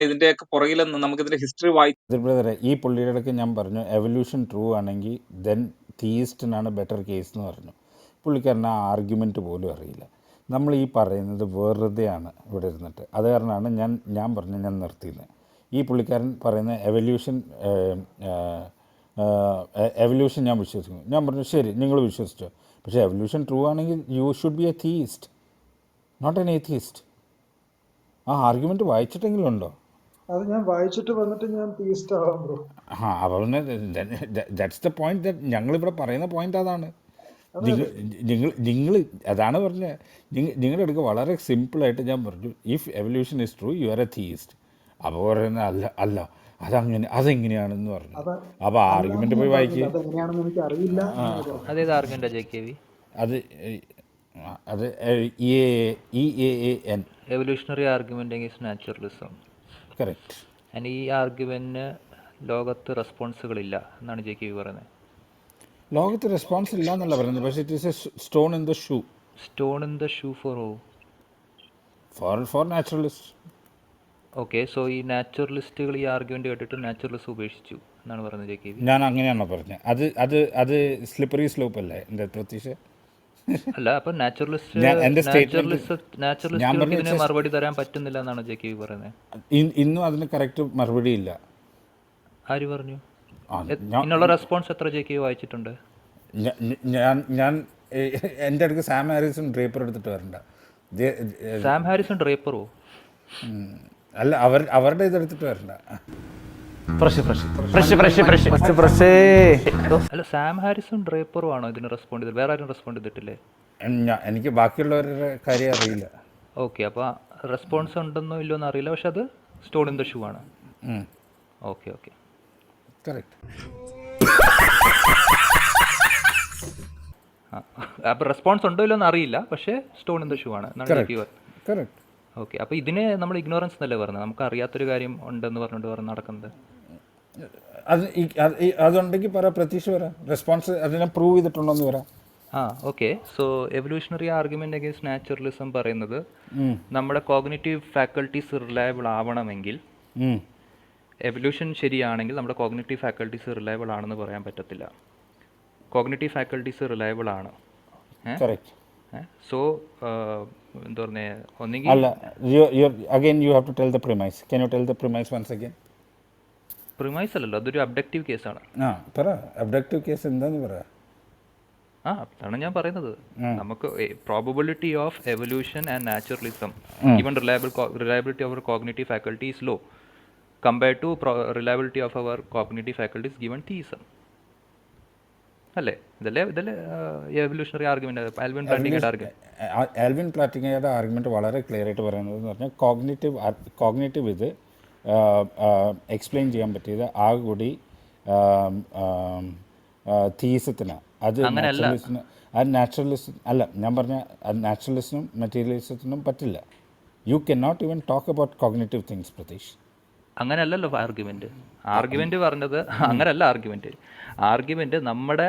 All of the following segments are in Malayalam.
ഇതിന്റെയൊക്കെ പുറകിൽ നമുക്കിതിന്റെ ഹിസ്റ്ററി വായിച്ചു. ബ്രദറെ, ഈ പുള്ളിയുടെ ഇടയ്ക്ക് ഞാൻ പറഞ്ഞു എവല്യൂഷൻ ട്രൂ ആണെങ്കിൽ ദെൻ തീയിസ്റ്റിനാണ് ബെറ്റർ കേസ് എന്ന് പറഞ്ഞു. പുള്ളിക്കാരന് ആ ആർഗ്യുമെൻറ്റ് പോലും അറിയില്ല. നമ്മൾ ഈ പറയുന്നത് വെറുതെയാണ് ഇവിടെ ഇരുന്നിട്ട്. അത് കാരണമാണ് ഞാൻ പറഞ്ഞു ഞാൻ നിർത്തിയത്. ഈ പുള്ളിക്കാരൻ പറയുന്ന എവല്യൂഷൻ ഞാൻ വിശ്വസിക്കുന്നു. ഞാൻ പറഞ്ഞു ശരി, നിങ്ങൾ വിശ്വസിച്ചോ, പക്ഷേ എവല്യൂഷൻ ട്രൂ ആണെങ്കിൽ you should be a theist, not an atheist. ആ ആർഗ്യുമെൻറ്റ് വായിച്ചിട്ടെങ്കിലും ഉണ്ടോ? അത് ഞാൻ വായിച്ചിട്ട് വന്നിട്ട് ഞാൻ തീയിസ്റ്റ് ആവാം ബ്രോ. അപ്പോൾ പിന്നെ ദാറ്റ്സ് ദ പോയിന്റ്. ഞങ്ങളിവിടെ പറയുന്ന പോയിന്റ് അതാണ്. നിങ്ങൾ അതാണ് പറഞ്ഞത്. നിങ്ങളുടെ അടുക്ക് വളരെ സിമ്പിളായിട്ട് ഞാൻ പറഞ്ഞു if evolution is true you are A theist. അപ്പോൾ പറയുന്നത് അല്ല അതെങ്ങനെയാണെന്ന് പറഞ്ഞു. അപ്പോൾ ആർഗ്യുമെന്റ് പോയി വായിക്കുക. അത് EAAN, evolutionary argument against naturalism. Correct. And ഈ ആർഗ്യുമെന്റിന് ലോകത്ത് റെസ്പോൺസുകളില്ല എന്നാണ് JKV പറയുന്നത്. ലോകത്ത് റെസ്പോൺസ് ഇല്ല എന്നല്ല പറയുന്നത്, പക്ഷേ it is a stone in the shoe. Stone in the shoe for who? For naturalist. Okay, so ഈ നാച്ചുറലിസ്റ്റുകൾ ഈ ആർഗ്യുമെന്റ് കേട്ടിട്ട് നാച്ചുറലിസ്റ്റ് ഉപേക്ഷിച്ചു എന്നാണ് പറയുന്നത് JKV. ഞാൻ അങ്ങനെയാണോ പറഞ്ഞത്? അത് സ്ലിപ്പറി സ്ലോപ്പ് അല്ലേ എൻ്റെ പ്രതീക്ഷ? അല്ല, അപ്പൊ നാച്ചുറലിസ്റ്റ് മറുപടി തരാൻ പറ്റുന്നില്ല എന്നാണ് JKV പറയുന്നത്. ഇന്നും അതിന് കറക്റ്റ് മറുപടി ഇല്ല. ആര് പറഞ്ഞു? ഇതിനുള്ള റെസ്പോൺസ് എത്ര JKV വായിച്ചിട്ടുണ്ട്? ഞാൻ എൻ്റെ അടുക്ക് സാം ഹാരിസൺ ഡ്രേപ്പർ എടുത്തിട്ട് വരണ്ട. സാം ഹാരിസൺ ഡ്രേപ്പറോ? അല്ല, അവരുടെ ഇതെടുത്തിട്ട് വരണ്ട. അല്ല, സാം ഹാരിസും ഡ്രേപ്പറും ആണോ ഇതിന് റെസ്പോണ്ട് ചെയ്തത്? വേറെ ആരും റെസ്പോണ്ട് ചെയ്തിട്ടില്ലേ? എനിക്ക് ബാക്കിയുള്ളവരുടെ കാര്യം അറിയില്ല. ഓക്കെ, അപ്പോൾ റെസ്പോൺസ് ഉണ്ടെന്നോ ഇല്ലോ എന്ന് അറിയില്ല, പക്ഷെ അത് സ്റ്റോൺ ഇൻ ദ ഷൂ ആണ്. Okay okay, correct. അപ്പോൾ റെസ്പോൺസ് ഉണ്ടോ ഇല്ലോ എന്ന് അറിയില്ല, പക്ഷേ സ്റ്റോൺ ഇൻ ദ ഷൂ ആണ് എന്നാണ് JKV. കറക്റ്റ്. ഓക്കെ, അപ്പോൾ ഇതിനെ നമ്മൾ ഇഗ്നോറൻസ് എന്നല്ലേ പറഞ്ഞത്? നമുക്ക് അറിയാത്തൊരു കാര്യം ഉണ്ടെന്ന് പറഞ്ഞിട്ട് നടക്കുന്നത്. അതുണ്ടെങ്കിൽ പറ, പ്രതീക്ഷ പറ, റെസ്പോൺസ് അതിനെ പ്രൂവ് ചെയ്തിട്ടുണ്ടോന്ന് പറ. Okay, so evolutionary argument against naturalism പറയുന്നത് നമ്മുടെ കോഗ്നിറ്റീവ് ഫാക്കൽറ്റീസ് റിലയബിൾ ആവണമെങ്കിൽ, എവല്യൂഷൻ ശരിയാണെങ്കിൽ നമ്മുടെ കോഗ്നിറ്റീവ് ഫാക്കൽറ്റീസ് റിലയബിൾ ആണെന്ന് പറയാൻ പറ്റത്തില്ല. കോഗ്നിറ്റീവ് ഫാക്കൽറ്റീസ് റിലയബിൾ ആണ്. സോ എന്താ പറഞ്ഞേ, ഒന്നെങ്കിൽ again you have to tell the premise. Can you tell the premise once again? Premise അല്ലല്ലോ, അതൊരു അബ്ഡക്റ്റീവ് കേസാണ്. പറ, അബ്ഡക്റ്റീവ് കേസ് എന്താന്ന് പറ. അതാണ് ഞാൻ പറയുന്നത്. നമുക്ക് probability of evolution and naturalism even reliability of our cognitive faculty is low compared to reliability of our cognitive faculties given theism. അല്ലേ? ഇതല്ലേ എവല്യൂഷണറി ആർഗ്യുമെന്റ്. ആൽവിൻ പ്ലാറ്റിങ്ങയുടെ ആർഗ്യുമെന്റ് വളരെ ക്ലിയർ ആയിട്ട് പറയുന്നത് എന്ന് പറഞ്ഞാൽ കോഗ്നിറ്റീവ് ഇത് എക്സ്പ്ലെയിൻ ചെയ്യാൻ പറ്റിയത് ആ കൂടി തീയിസത്തിന്. അത് നാച്ചുറലിസ്റ്റിന്, അത് നാച്ചുറലിസ്റ്റ് അല്ല. ഞാൻ പറഞ്ഞ നാച്ചുറലിസ്റ്റിനും മെറ്റീരിയലിസത്തിനും പറ്റില്ല. You can not even talk about cognitive things, Pratish. അങ്ങനെയല്ലല്ലോ ആർഗ്യുമെന്റ് പറഞ്ഞത്. അങ്ങനെയല്ല ആർഗ്യുമെന്റ് നമ്മുടെ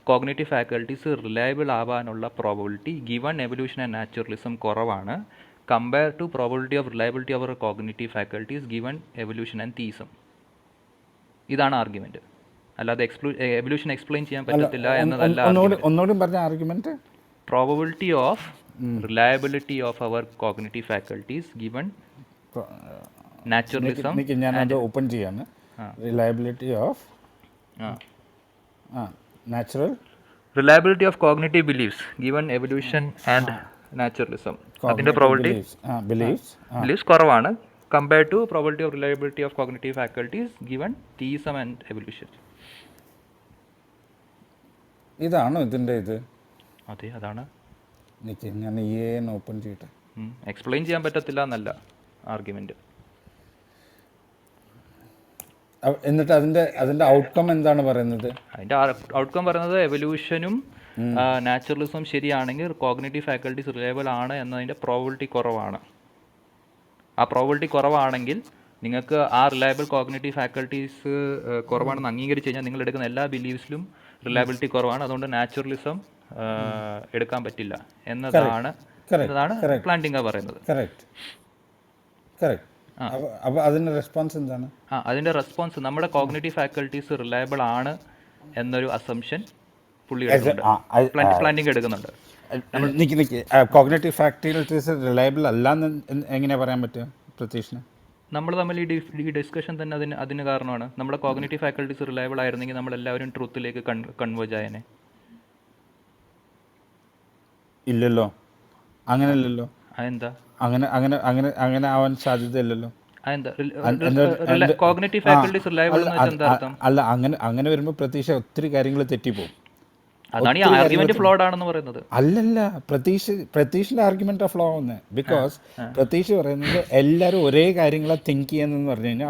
കോഗ്നിറ്റീവ് ഫാക്കൽറ്റീസ് റിലയബിൾ ആവാനുള്ള probability given evolution and naturalism കുറവാണ് compare to probability of reliability of our cognitive faculties given evolution and theism. ഇതാണ് ആർഗ്യുമെന്റ്. അല്ലാതെ എവല്യൂഷൻ എക്സ്പ്ലെയിൻ ചെയ്യാൻ പറ്റത്തില്ല എന്നതല്ല. ഒന്നുകൂടി പറഞ്ഞ argument, probability of reliability of our cognitive faculties given naturalism. ഞാനത് ഓപ്പൺ ചെയ്യാണ്. Reliability of reliability of cognitive beliefs given evolution and naturalism. അതിന്റെ പ്രോബബിലിറ്റി ബിലീഫ്സ് കുറവാണ് compared to probability of reliability of cognitive faculties given theism and evolution. ഇതാണോ ഇതിന്റെ ഇത്? അതെ, അതാണ്. ഞാൻ EAAN ഓപ്പൺ ചെയ്യട്ടെ. എക്സ്പ്ലെയിൻ ചെയ്യാൻ പറ്റത്തില്ല എന്നല്ല ആർഗ്യുമെന്റ്. എന്നിട്ട് അതിന്റെ ഔട്ട്കം എന്താണ് പറയുന്നത്? അതിന്റെ ഔട്ട്കം പറയുന്നത് എവല്യൂഷനും നാച്ചുറലിസം ശരിയാണെങ്കിൽ കോഗ്നിറ്റീവ് ഫാക്കൽറ്റീസ് റിലയബിൾ ആണ് എന്നതിന്റെ പ്രോബബിലിറ്റി കുറവാണ്. ആ പ്രോബബിലിറ്റി കുറവാണെങ്കിൽ നിങ്ങൾക്ക് ആ റിലയബിൾ കോഗ്നിറ്റീവ് ഫാക്കൽറ്റീസ് കുറവാണെന്ന് അംഗീകരിച്ച് കഴിഞ്ഞാൽ നിങ്ങൾ എടുക്കുന്ന എല്ലാ ബിലീഫ്സിലും റിലയബിലിറ്റി കുറവാണ്, അതുകൊണ്ട് നാച്ചുറലിസം എടുക്കാൻ പറ്റില്ല എന്നതാണ് പ്ലാന്റിംഗ് പറയുന്നത്. അപ്പോൾ അതിൻ്റെ റെസ്പോൺസ് എന്താണ്? അതിൻ്റെ റെസ്പോൺസ് നമ്മുടെ കോഗ്നിറ്റീവ് ഫാക്കൽറ്റീസ് റിലയബിൾ ആണ് എന്നൊരു അസംഷൻ പുള്ളി എടുക്കുന്നുണ്ട്, പ്ലാനിങ് എടുക്കുന്നുണ്ട്. നിക്ക് കോഗ്നിറ്റീവ് ഫാക്കൽറ്റീസ് റിലയബിൾ അല്ലാന്ന് എങ്ങനെ പറയാൻ പറ്റുക പ്രതീക്ഷിന്? നമ്മൾ തമ്മിൽ ഈ ഡിസ്കഷൻ തന്നെ അതിന് കാരണമാണ്. നമ്മുടെ കോഗ്നിറ്റീവ് ഫാക്കൽറ്റീസ് റിലയബിൾ ആയിരുന്നെങ്കിൽ നമ്മളെല്ലാവരും ട്രൂത്തിലേക്ക് കൺവേർജ് ആയനെ. ഇല്ലല്ലോ, അങ്ങനെയല്ലല്ലോ. അതെന്താ അങ്ങനെ അങ്ങനെ അങ്ങനെ അങ്ങനെ ആവാൻ സാധ്യതയില്ലല്ലോ. കോഗ്നിറ്റീവ് ഫാക്കൽറ്റീസ് റിലയബിൾ എന്ന് വെച്ചാൽ എന്താ അർത്ഥം? അല്ല, അങ്ങനെ വരുമ്പോൾ പ്രതീക്ഷ ഒത്തിരി കാര്യങ്ങൾ തെറ്റിപ്പോകും. അതാണ് ഈ ആർഗ്യുമെന്റ് ഫ്ലോഡ് ആണെന്ന് പറയുന്നത്. അല്ലല്ല, പ്രതീഷിന്റെ ആർഗ്യുമെന്റ് ഫ്ലോ ആണ്. ബിക്കോസ് പ്രതീഷ് പറയുന്നത് എല്ലാവരും ഒരേ കാര്യങ്ങളെ തിങ്ക് ചെയ്യുന്നതെന്ന് പറഞ്ഞു കഴിഞ്ഞാൽ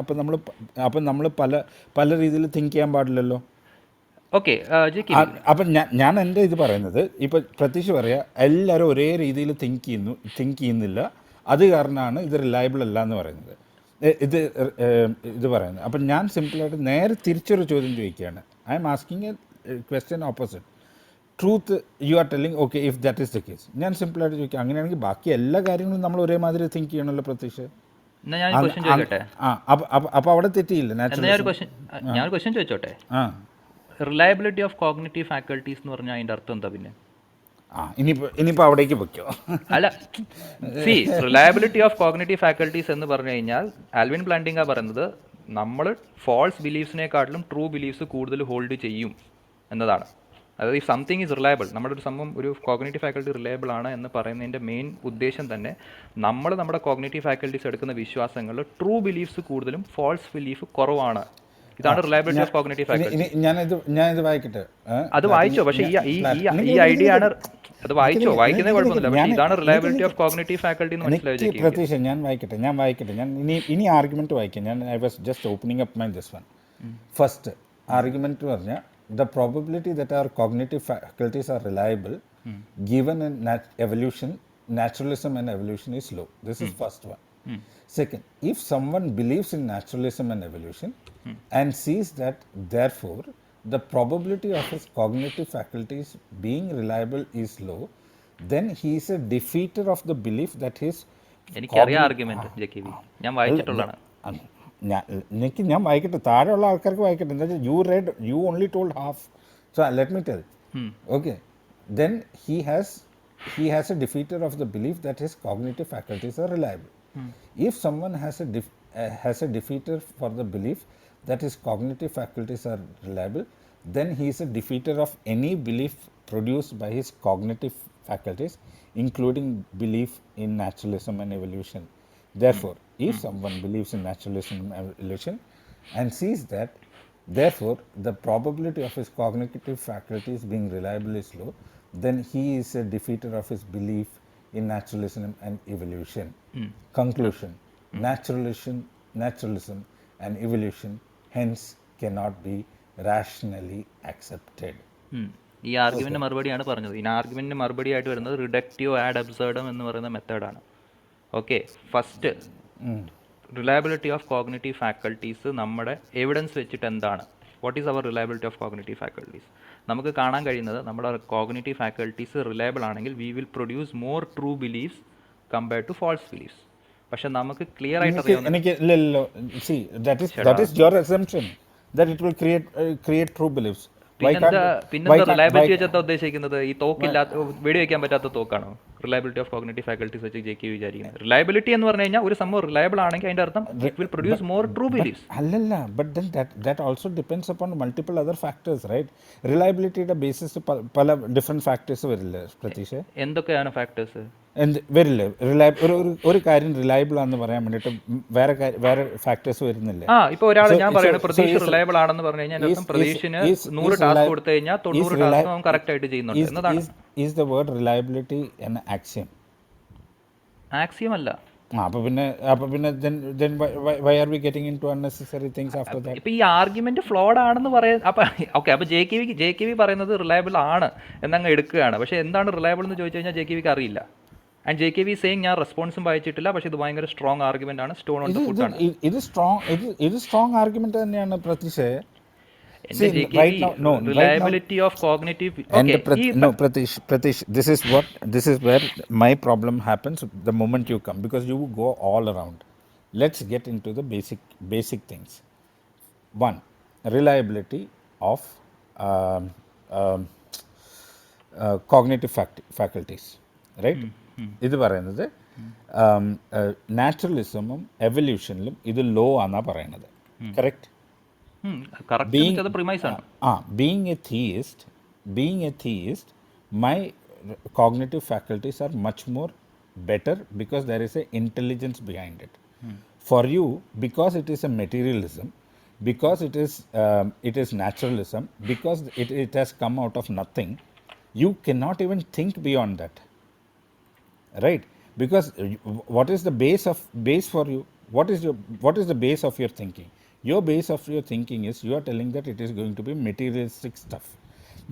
അപ്പം നമ്മൾ പല രീതിയിൽ തിങ്ക് ചെയ്യാൻ പാടില്ലല്ലോ. ഓക്കെ, അപ്പം ഞാൻ എൻ്റെ ഇത് പറയുന്നത്, ഇപ്പം പ്രതീഷ് പറയാ എല്ലാവരും ഒരേ രീതിയിൽ തിങ്ക് ചെയ്യുന്നില്ല, അത് കാരണമാണ് ഇത് റിലയബിൾ അല്ല എന്ന് പറയുന്നത്, ഇത് പറയുന്നത്. അപ്പം ഞാൻ സിമ്പിളായിട്ട് നേരെ തിരിച്ചൊരു ചോദ്യം ചോദിക്കുകയാണ്. I am asking A question opposite. Truth you are telling, okay, if that is the case. ഞാൻ സിമ്പിളായിട്ട് ചോദിക്കുക, അങ്ങനെയാണെങ്കിൽ ബാക്കി എല്ലാ കാര്യങ്ങളും നമ്മൾ ഒരേമാതിരി തിങ്ക് ചെയ്യണമല്ലോ പ്രതീക്ഷ. അപ്പോൾ അവിടെ തെറ്റിയില്ല. ഞാൻ ക്വസ്റ്റ്യൻ ചോദിച്ചോട്ടെ? റിലയബിലിറ്റി ഓഫ് കോഗ്നിറ്റീവ് ഫാക്കൽറ്റീസ് എന്ന് പറഞ്ഞാൽ അതിൻ്റെ അർത്ഥം എന്താ? പിന്നെ ഇനിയിപ്പോൾ അവിടേക്ക് വെക്കോ? അല്ല, റിലയബിലിറ്റി ഓഫ് കോഗ്നിറ്റീവ് ഫാക്കൽറ്റീസ് എന്ന് പറഞ്ഞു കഴിഞ്ഞാൽ ആൽവിൻ പ്ലാന്റിംഗ പറയുന്നത് നമ്മൾ ഫോൾസ് ബിലീഫ്സിനെക്കാട്ടിലും ട്രൂ ബിലീഫ്സ് കൂടുതൽ ഹോൾഡ് ചെയ്യും എന്നതാണ്. അതായത് ഈ സംതിങ് ഈസ് റിലയബിൾ, നമ്മുടെ ഒരു സംഭവം, ഒരു കോഗ്നിറ്റീവ് ഫാക്കൽറ്റി റിലയബിൾ ആണ് എന്ന് പറയുന്നതിൻ്റെ മെയിൻ ഉദ്ദേശം തന്നെ നമ്മുടെ കോഗ്നിറ്റീവ് ഫാക്കൽറ്റീസ് എടുക്കുന്ന വിശ്വാസങ്ങളിൽ ട്രൂ ബിലീഫ്സ് കൂടുതലും ഫോൾസ് ബിലീഫ് കുറവാണ്. ഇതാണ് റിലയബിലിറ്റി ഓഫ് കോഗ്നിറ്റീവ് ഫാക്കൽറ്റി. ഞാനിത് വായിക്കട്ടെ. അത് വായിച്ചോ, പക്ഷേ ഈ ഐഡിയ ആണ്. അത് വായിക്കുന്നത് കുഴപ്പമൊന്നുമില്ല, പക്ഷേ ഇതാണ് റിലയബിലിറ്റി ഓഫ് കോഗ്നിറ്റീവ് ഫാക്കൽറ്റി എന്ന് മനസ്സിലായി. പ്രതീക്ഷ, ഞാൻ വായിക്കട്ടെ. ഞാൻ ഇനി ആർഗ്യുമെന്റ് വായിക്കാം. ഞാൻ I was just opening up my this one. First argument പറഞ്ഞാൽ the probability that our cognitive faculties are reliable given in evolution, naturalism and evolution is low. This is first one. Second, if someone believes in naturalism and evolution and sees that therefore the probability of his cognitive faculties being reliable is low, then he is a defeater of the belief that his എനിക്കറിയാം ആർഗ്യുമെന്റ് ജെകെവി, ഞാൻ വായിച്ചിട്ടുള്ളതാണ്. ഞാൻ വായിക്കട്ടെ, താഴെയുള്ള ആൾക്കാർക്ക് വായിക്കട്ടെ. എന്താ വെച്ചാൽ you only told half, so let me tell. Okay, then he has a defeater of the belief that his cognitive faculties are reliable. If someone has a defeater for the belief that his cognitive faculties are reliable, then he is a defeater of any belief produced by his cognitive faculties, including belief in naturalism and evolution. Therefore, if someone believes in naturalism and evolution and sees that therefore the probability of his cognitive faculties being reliable is low, then he is a defeater of his belief in naturalism and evolution. Conclusion: naturalism and evolution hence cannot be rationally accepted. ഈ ആർഗ്യുമെന്റ് മറുപടിയാണ് പറഞ്ഞത്. ഈ ആർഗ്യുമെന്റിന് മറുപടി ആയിട്ട് വരുന്നത് റിഡക്റ്റീവ് ആഡ് അബ്സേർഡം എന്ന് പറയുന്ന മെത്തേഡാണ്. Okay, first reliability of cognitive faculties നമ്മുടെ എവിഡൻസ് വെച്ചിട്ട് എന്താണ്? What is our reliability of cognitive faculties? നമുക്ക് കാണാൻ കഴിയുന്നത് നമ്മുടെ കോഗ്നിറ്റീവ് ഫാക്കൽറ്റീസ് റിലയബിൾ ആണെങ്കിൽ we will produce more true beliefs compared to false beliefs. പക്ഷെ നമുക്ക് ക്ലിയർ ആയിട്ട് that it will create true beliefs. പിന്നെന്താ റിലയബിലിറ്റി വെച്ചാൽ ഉദ്ദേശിക്കുന്നത്? ഈ തോക്കില്ലാത്ത, വെടിവെക്കാൻ പറ്റാത്ത തോക്കാണോ റിലയബിലിറ്റി ഓഫ് കോഗ്നിറ്റീവ് ഫാക്കൽറ്റീസ് വെച്ച് ജെകെ വിചാരിക്കുന്നത്? റിലയബിലിറ്റി എന്ന് പറഞ്ഞു കഴിഞ്ഞാൽ ഒരു സംഭവം റിലയബിൾ ആണെങ്കിൽ അതിന്റെ അർത്ഥം it will produce more true beliefs. അല്ലല്ല, but then that also depends upon multiple other factors, right? റിലയബിലിറ്റിയുടെ ബേസിസ് പല ഡിഫറെന്റ് ഫാക്ടേഴ്സ് വരില്ലേ പ്രതീക്ഷ? എന്തൊക്കെയാണ് ഫാക്ടേഴ്സ്? വരില്ലേ? ഒരു കാര്യം റിലയബിൾ ആണെന്ന് പറയാൻ വേണ്ടിയിട്ട് വേറെ ഫാക്ടേഴ്സ് വരുന്നില്ലേ? ഇപ്പൊ ഒരാൾ, ഞാൻ പറയുന്നത് പ്രതീക്ഷ റിലയബിൾ ആണെന്ന് പറഞ്ഞു കഴിഞ്ഞാൽ പ്രതീക്ഷന് 100 ടാസ്ക് കൊടുത്തു കഴിഞ്ഞാൽ 90 ടാസ്ക് അവൻ കറക്റ്റ് ആയിട്ട് ചെയ്യുന്നുണ്ട് എന്നതാണ്. ഈസ് ദ വേർഡ് റിലയബിലിറ്റി എന്ന ആക്സിയം? ആക്സിയം അല്ല. അപ്പോൾ പിന്നെ why are we getting into unnecessary things after that? ഇപ്പൊ ഈ ആർഗ്യുമെന്റ് ഫ്ലോഡ് ആണെന്ന് പറയാൻ അപ്പൊ ജെ കെ വി പറയുന്നത് റിലയബിൾ ആണ് എന്നങ്ങ് എടുക്കുകയാണ്. പക്ഷെ എന്താണ് റിലയബിൾ എന്ന് ചോദിച്ചു കഴിഞ്ഞാൽ ജെ കെ വിക്ക് അറിയില്ല. And J K V saying ഞാൻ റെസ്പോൺസും വായിച്ചിട്ടില്ല, പക്ഷെ ഇത് ഭയങ്കര സ്ട്രോങ് ആർഗ്യുമെന്റ് ആണ്, സ്റ്റോൺ ഓൺ ദ ഫുട്ട് ആണ്. ഇത് സ്ട്രോങ് ആർഗ്യുമെന്റ് തന്നെയാണ് പ്രതീക്ഷ. Reliability of cognitive. Pratish, this is where my problem happens the moment you come, because you go all around. let's get into the basic things. One, reliability of um, um, cognitive faculties, right? ഇത് പറയുന്നത് നാച്ചുറലിസമും എവല്യൂഷനിലും ഇത് ലോ ആണെന്നാണ് പറയണത്. കറക്റ്റ്? കറക്റ്റ് എന്ന് വെച്ചാൽ പ്രിമൈസ് ആണ്. being a theist, my cognitive faculties are much more better because there is a intelligence behind it. For you, because it is a materialism, because it is naturalism, because it has come out of nothing, you cannot even think beyond that, right? Because what is the base for you? What is the base of your thinking? Your base of your thinking is you are telling that it is going to be materialistic stuff.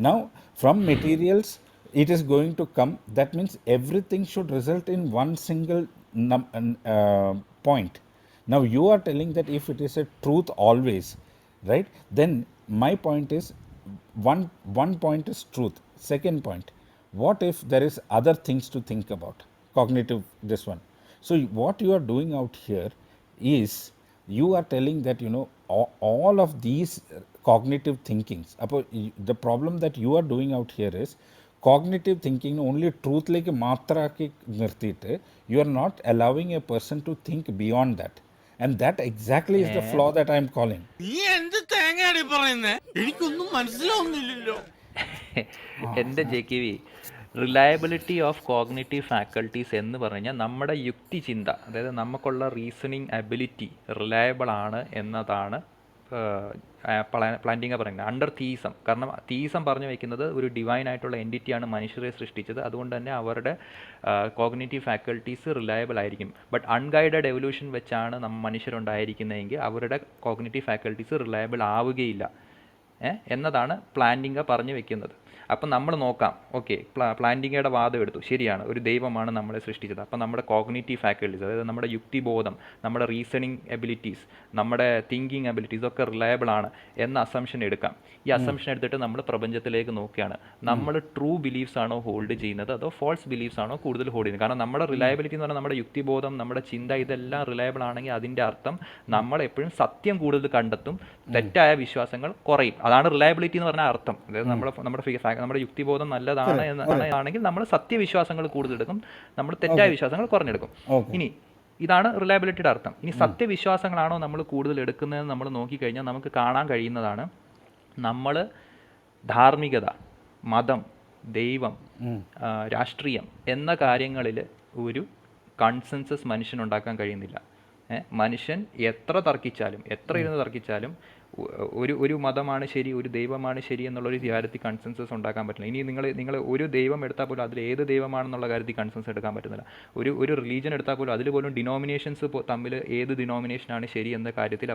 Now from materials it is going to come, that means everything should result in one single point. Now you are telling that if it is a truth always, right, then my point is one point is truth. Second point, what if there is other things to think about? Cognitive, this one. So what you are doing out here is you are telling that all of these cognitive thinkings. The problem that you are doing out here is cognitive thinking only truth like matra ki nirtite, you are not allowing a person to think beyond that, and that exactly is the flaw that I am calling. എൻ്റെ JKV, reliability of cognitive faculties എന്ന് പറഞ്ഞാൽ നമ്മുടെ യുക്തിചിന്ത, അതായത് നമുക്കുള്ള റീസണിങ് എബിലിറ്റി റിലയബിൾ ആണ് എന്നതാണ് പ്ലാന്റിങ്ങ പറയുന്നത് അണ്ടർ തീസം. കാരണം തീസം പറഞ്ഞു വയ്ക്കുന്നത് ഒരു ഡിവൈൻ ആയിട്ടുള്ള എൻറ്റിറ്റിയാണ് മനുഷ്യരെ സൃഷ്ടിച്ചത്, അതുകൊണ്ട് തന്നെ അവരുടെ കോഗ്നിറ്റീവ് ഫാക്കൽറ്റീസ് റിലയബിൾ ആയിരിക്കും. ബട്ട് അൺഗൈഡഡ് എവല്യൂഷൻ വെച്ചാണ് മനുഷ്യരുണ്ടായിരിക്കുന്നതെങ്കിൽ അവരുടെ കോഗ്നിറ്റീവ് ഫാക്കൽറ്റീസ് റിലയബിൾ ആവുകയില്ല എന്നതാണ് പ്ലാന്റിങ്ങ പറഞ്ഞു വെക്കുന്നത്. അപ്പം നമ്മൾ നോക്കാം, ഓക്കെ, പ്ലാന്റിങ്ങയുടെ വാദം എടുത്തു, ശരിയാണ്, ഒരു ദൈവമാണ് നമ്മളെ സൃഷ്ടിച്ചത്. അപ്പം നമ്മുടെ കോഗ്നിറ്റീവ് ഫാക്കൽറ്റീസ്, അതായത് നമ്മുടെ യുക്തിബോധം, നമ്മുടെ റീസണിങ് എബിലിറ്റീസ്, നമ്മുടെ തിങ്കിങ് എബിലിറ്റീസ് ഒക്കെ റിലയബിൾ ആണ് എന്ന അസംഷൻ എടുക്കാം. ഈ അസംഷൻ എടുത്തിട്ട് നമ്മൾ പ്രപഞ്ചത്തിലേക്ക് നോക്കുകയാണ്. നമ്മൾ ട്രൂ ബിലീഫ്സ് ആണോ ഹോൾഡ് ചെയ്യുന്നത് അതോ ഫോൾസ് ബിലീഫ്സ് ആണോ കൂടുതൽ ഹോൾഡ് ചെയ്യുന്നത്? കാരണം നമ്മുടെ റിലയബിലിറ്റി എന്ന് പറഞ്ഞാൽ നമ്മുടെ യുക്തിബോധം, നമ്മുടെ ചിന്ത, ഇതെല്ലാം റിലയബിൾ ആണെങ്കിൽ അതിൻ്റെ അർത്ഥം നമ്മൾ എപ്പോഴും സത്യം കൂടുതൽ കണ്ടെത്തും, തെറ്റായ വിശ്വാസങ്ങൾ കുറയും. അതാണ് റിലയബിലിറ്റി എന്ന് പറഞ്ഞാൽ അർത്ഥം. അതായത് നമ്മുടെ യുക്തിബോധം നല്ലതാണ് എന്നാണെങ്കിൽ നമ്മൾ സത്യവിശ്വാസങ്ങൾ കൂടുതലെടുക്കും, നമ്മൾ തെറ്റായ വിശ്വാസങ്ങൾ കുറഞ്ഞെടുക്കും. ഇനി ഇതാണ് റിലയബിലിറ്റിയുടെ അർത്ഥം. ഇനി സത്യവിശ്വാസങ്ങളാണോ നമ്മൾ കൂടുതൽ എടുക്കുന്നതെന്ന് നമ്മൾ നോക്കിക്കഴിഞ്ഞാൽ നമുക്ക് കാണാൻ കഴിയുന്നതാണ്, നമ്മൾ ധാർമ്മികത, മതം, ദൈവം, രാഷ്ട്രീയം എന്ന കാര്യങ്ങളിൽ ഒരു കൺസെൻസസ് മനുഷ്യനുണ്ടാക്കാൻ കഴിയുന്നില്ല. മനുഷ്യൻ എത്ര ഇരുന്ന് തർക്കിച്ചാലും ഒരു മതമാണ് ശരി, ഒരു ദൈവമാണ് ശരി എന്നുള്ളൊരു കാര്യത്തിൽ കൺസെൻസസ് ഉണ്ടാക്കാൻ പറ്റില്ല. ഇനി നിങ്ങൾ ഒരു ദൈവം എടുത്താൽ പോലും അതിൽ ഏത് ദൈവമാണെന്നുള്ള കാര്യത്തിൽ കൺസെൻസസ് എടുക്കാൻ പറ്റുന്നില്ല. ഒരു റിലീജിയൻ എടുത്താൽ പോലും അതിൽ പോലും ഡിനോമിനേഷൻസ് തമ്മിൽ ഏത് ഡിനോമിനേഷനാണ് ശരി എന്ന കാര്യത്തിൽ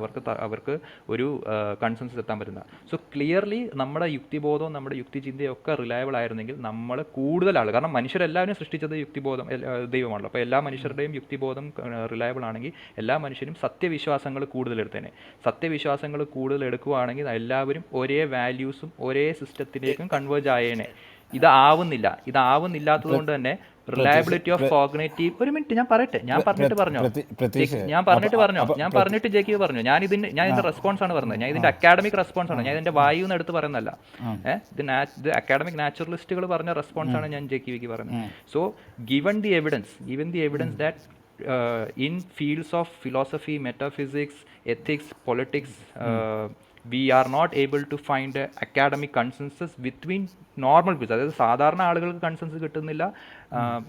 അവർക്ക് ഒരു കൺസെൻസസ് എത്താൻ പറ്റുന്നില്ല. സോ ക്ലിയർലി നമ്മുടെ യുക്തിബോധവും നമ്മുടെ യുക്തിചിന്തയും ഒക്കെ റിലയബിൾ ആയിരുന്നെങ്കിൽ നമ്മൾ കൂടുതൽ ആൾ, കാരണം മനുഷ്യരെല്ലാവരും സൃഷ്ടിച്ചത് ദൈവമാണല്ലോ. അപ്പോൾ എല്ലാ മനുഷ്യരുടെയും യുക്തിബോധം റിലയബിൾ ആണെങ്കിൽ എല്ലാ മനുഷ്യരും സത്യവിശ്വാസങ്ങൾ കൂടുതലെടുത്തേനെ. സത്യവിശ്വാസങ്ങൾ കൂടുതൽ എടുക്കുകയാണെങ്കിൽ എല്ലാവരും ഒരേ വാല്യൂസും ഒരേ സിസ്റ്റത്തിലേക്കും കൺവേർജ് ആയേനെ. ഇതാവുന്നില്ലാത്തത് കൊണ്ട് തന്നെ റിലയബിലിറ്റി ഓഫ് കോഗ്നിറ്റീവ്. ഒരു മിനിറ്റ്, ഞാൻ പറഞ്ഞിട്ട് JK പറഞ്ഞു. ഞാൻ ഇതിന്റെ റെസ്പോൺസ് ആണ് പറഞ്ഞത്, ഞാൻ ഇതിന്റെ അക്കാഡമിക് റെസ്പോൺസ് ആണ്, ഞാൻ ഇതിന്റെ വായു എന്ന് എടുത്ത് പറയുന്നല്ല. ഇത് അക്കാഡമിക് നാച്ചുറലിസ്റ്റുകൾ പറഞ്ഞ റെസ്പോൺസ് ആണ് ഞാൻ JKക്ക് പറയുന്നത്. So given the evidence that in fields of philosophy, metaphysics, ethics, politics, we are not able to find a academic consensus between normal peoples. അതായത് സാധാരണ ആളുകൾക്ക് കൺസെൻസസ് കിട്ടുന്നില്ല,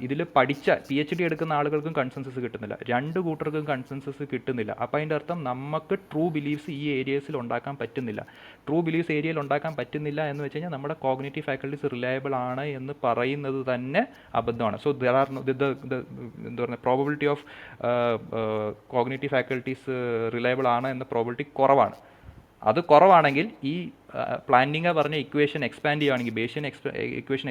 ഇതിൽ പഠിച്ച PhD എടുക്കുന്ന ആളുകൾക്കും കൺസെൻസസ് കിട്ടുന്നില്ല, രണ്ടു കൂട്ടർക്കും കൺസെൻസസ് കിട്ടുന്നില്ല. അപ്പോൾ അതിൻ്റെ അർത്ഥം നമുക്ക് ട്രൂ ബിലീഫ്സ് ഈ ഏരിയസിൽ ഉണ്ടാക്കാൻ പറ്റുന്നില്ല. ട്രൂ ബിലീഫ്സ് ഏരിയയിൽ ഉണ്ടാക്കാൻ പറ്റുന്നില്ല എന്ന് വെച്ച് കഴിഞ്ഞാൽ നമ്മുടെ കോഗ്നിറ്റീവ് ഫാക്കൽറ്റീസ് റിലയബിൾ ആണ് എന്ന് പറയുന്നത് തന്നെ അബദ്ധമാണ്. സോ ദർ ആർ എന്താ പറയുക, probability of cognitive faculties reliable ആണ് എന്ന പ്രോബബിലിറ്റി കുറവാണ്. അത് കുറവാണെങ്കിൽ ഈ പ്ലാന്റിങ്ങ പറഞ്ഞ ഇക്വേഷൻ എക്സ്പാൻഡ് ചെയ്യുകയാണെങ്കിൽ, ബേഷ്യൻ ഇക്വേഷൻ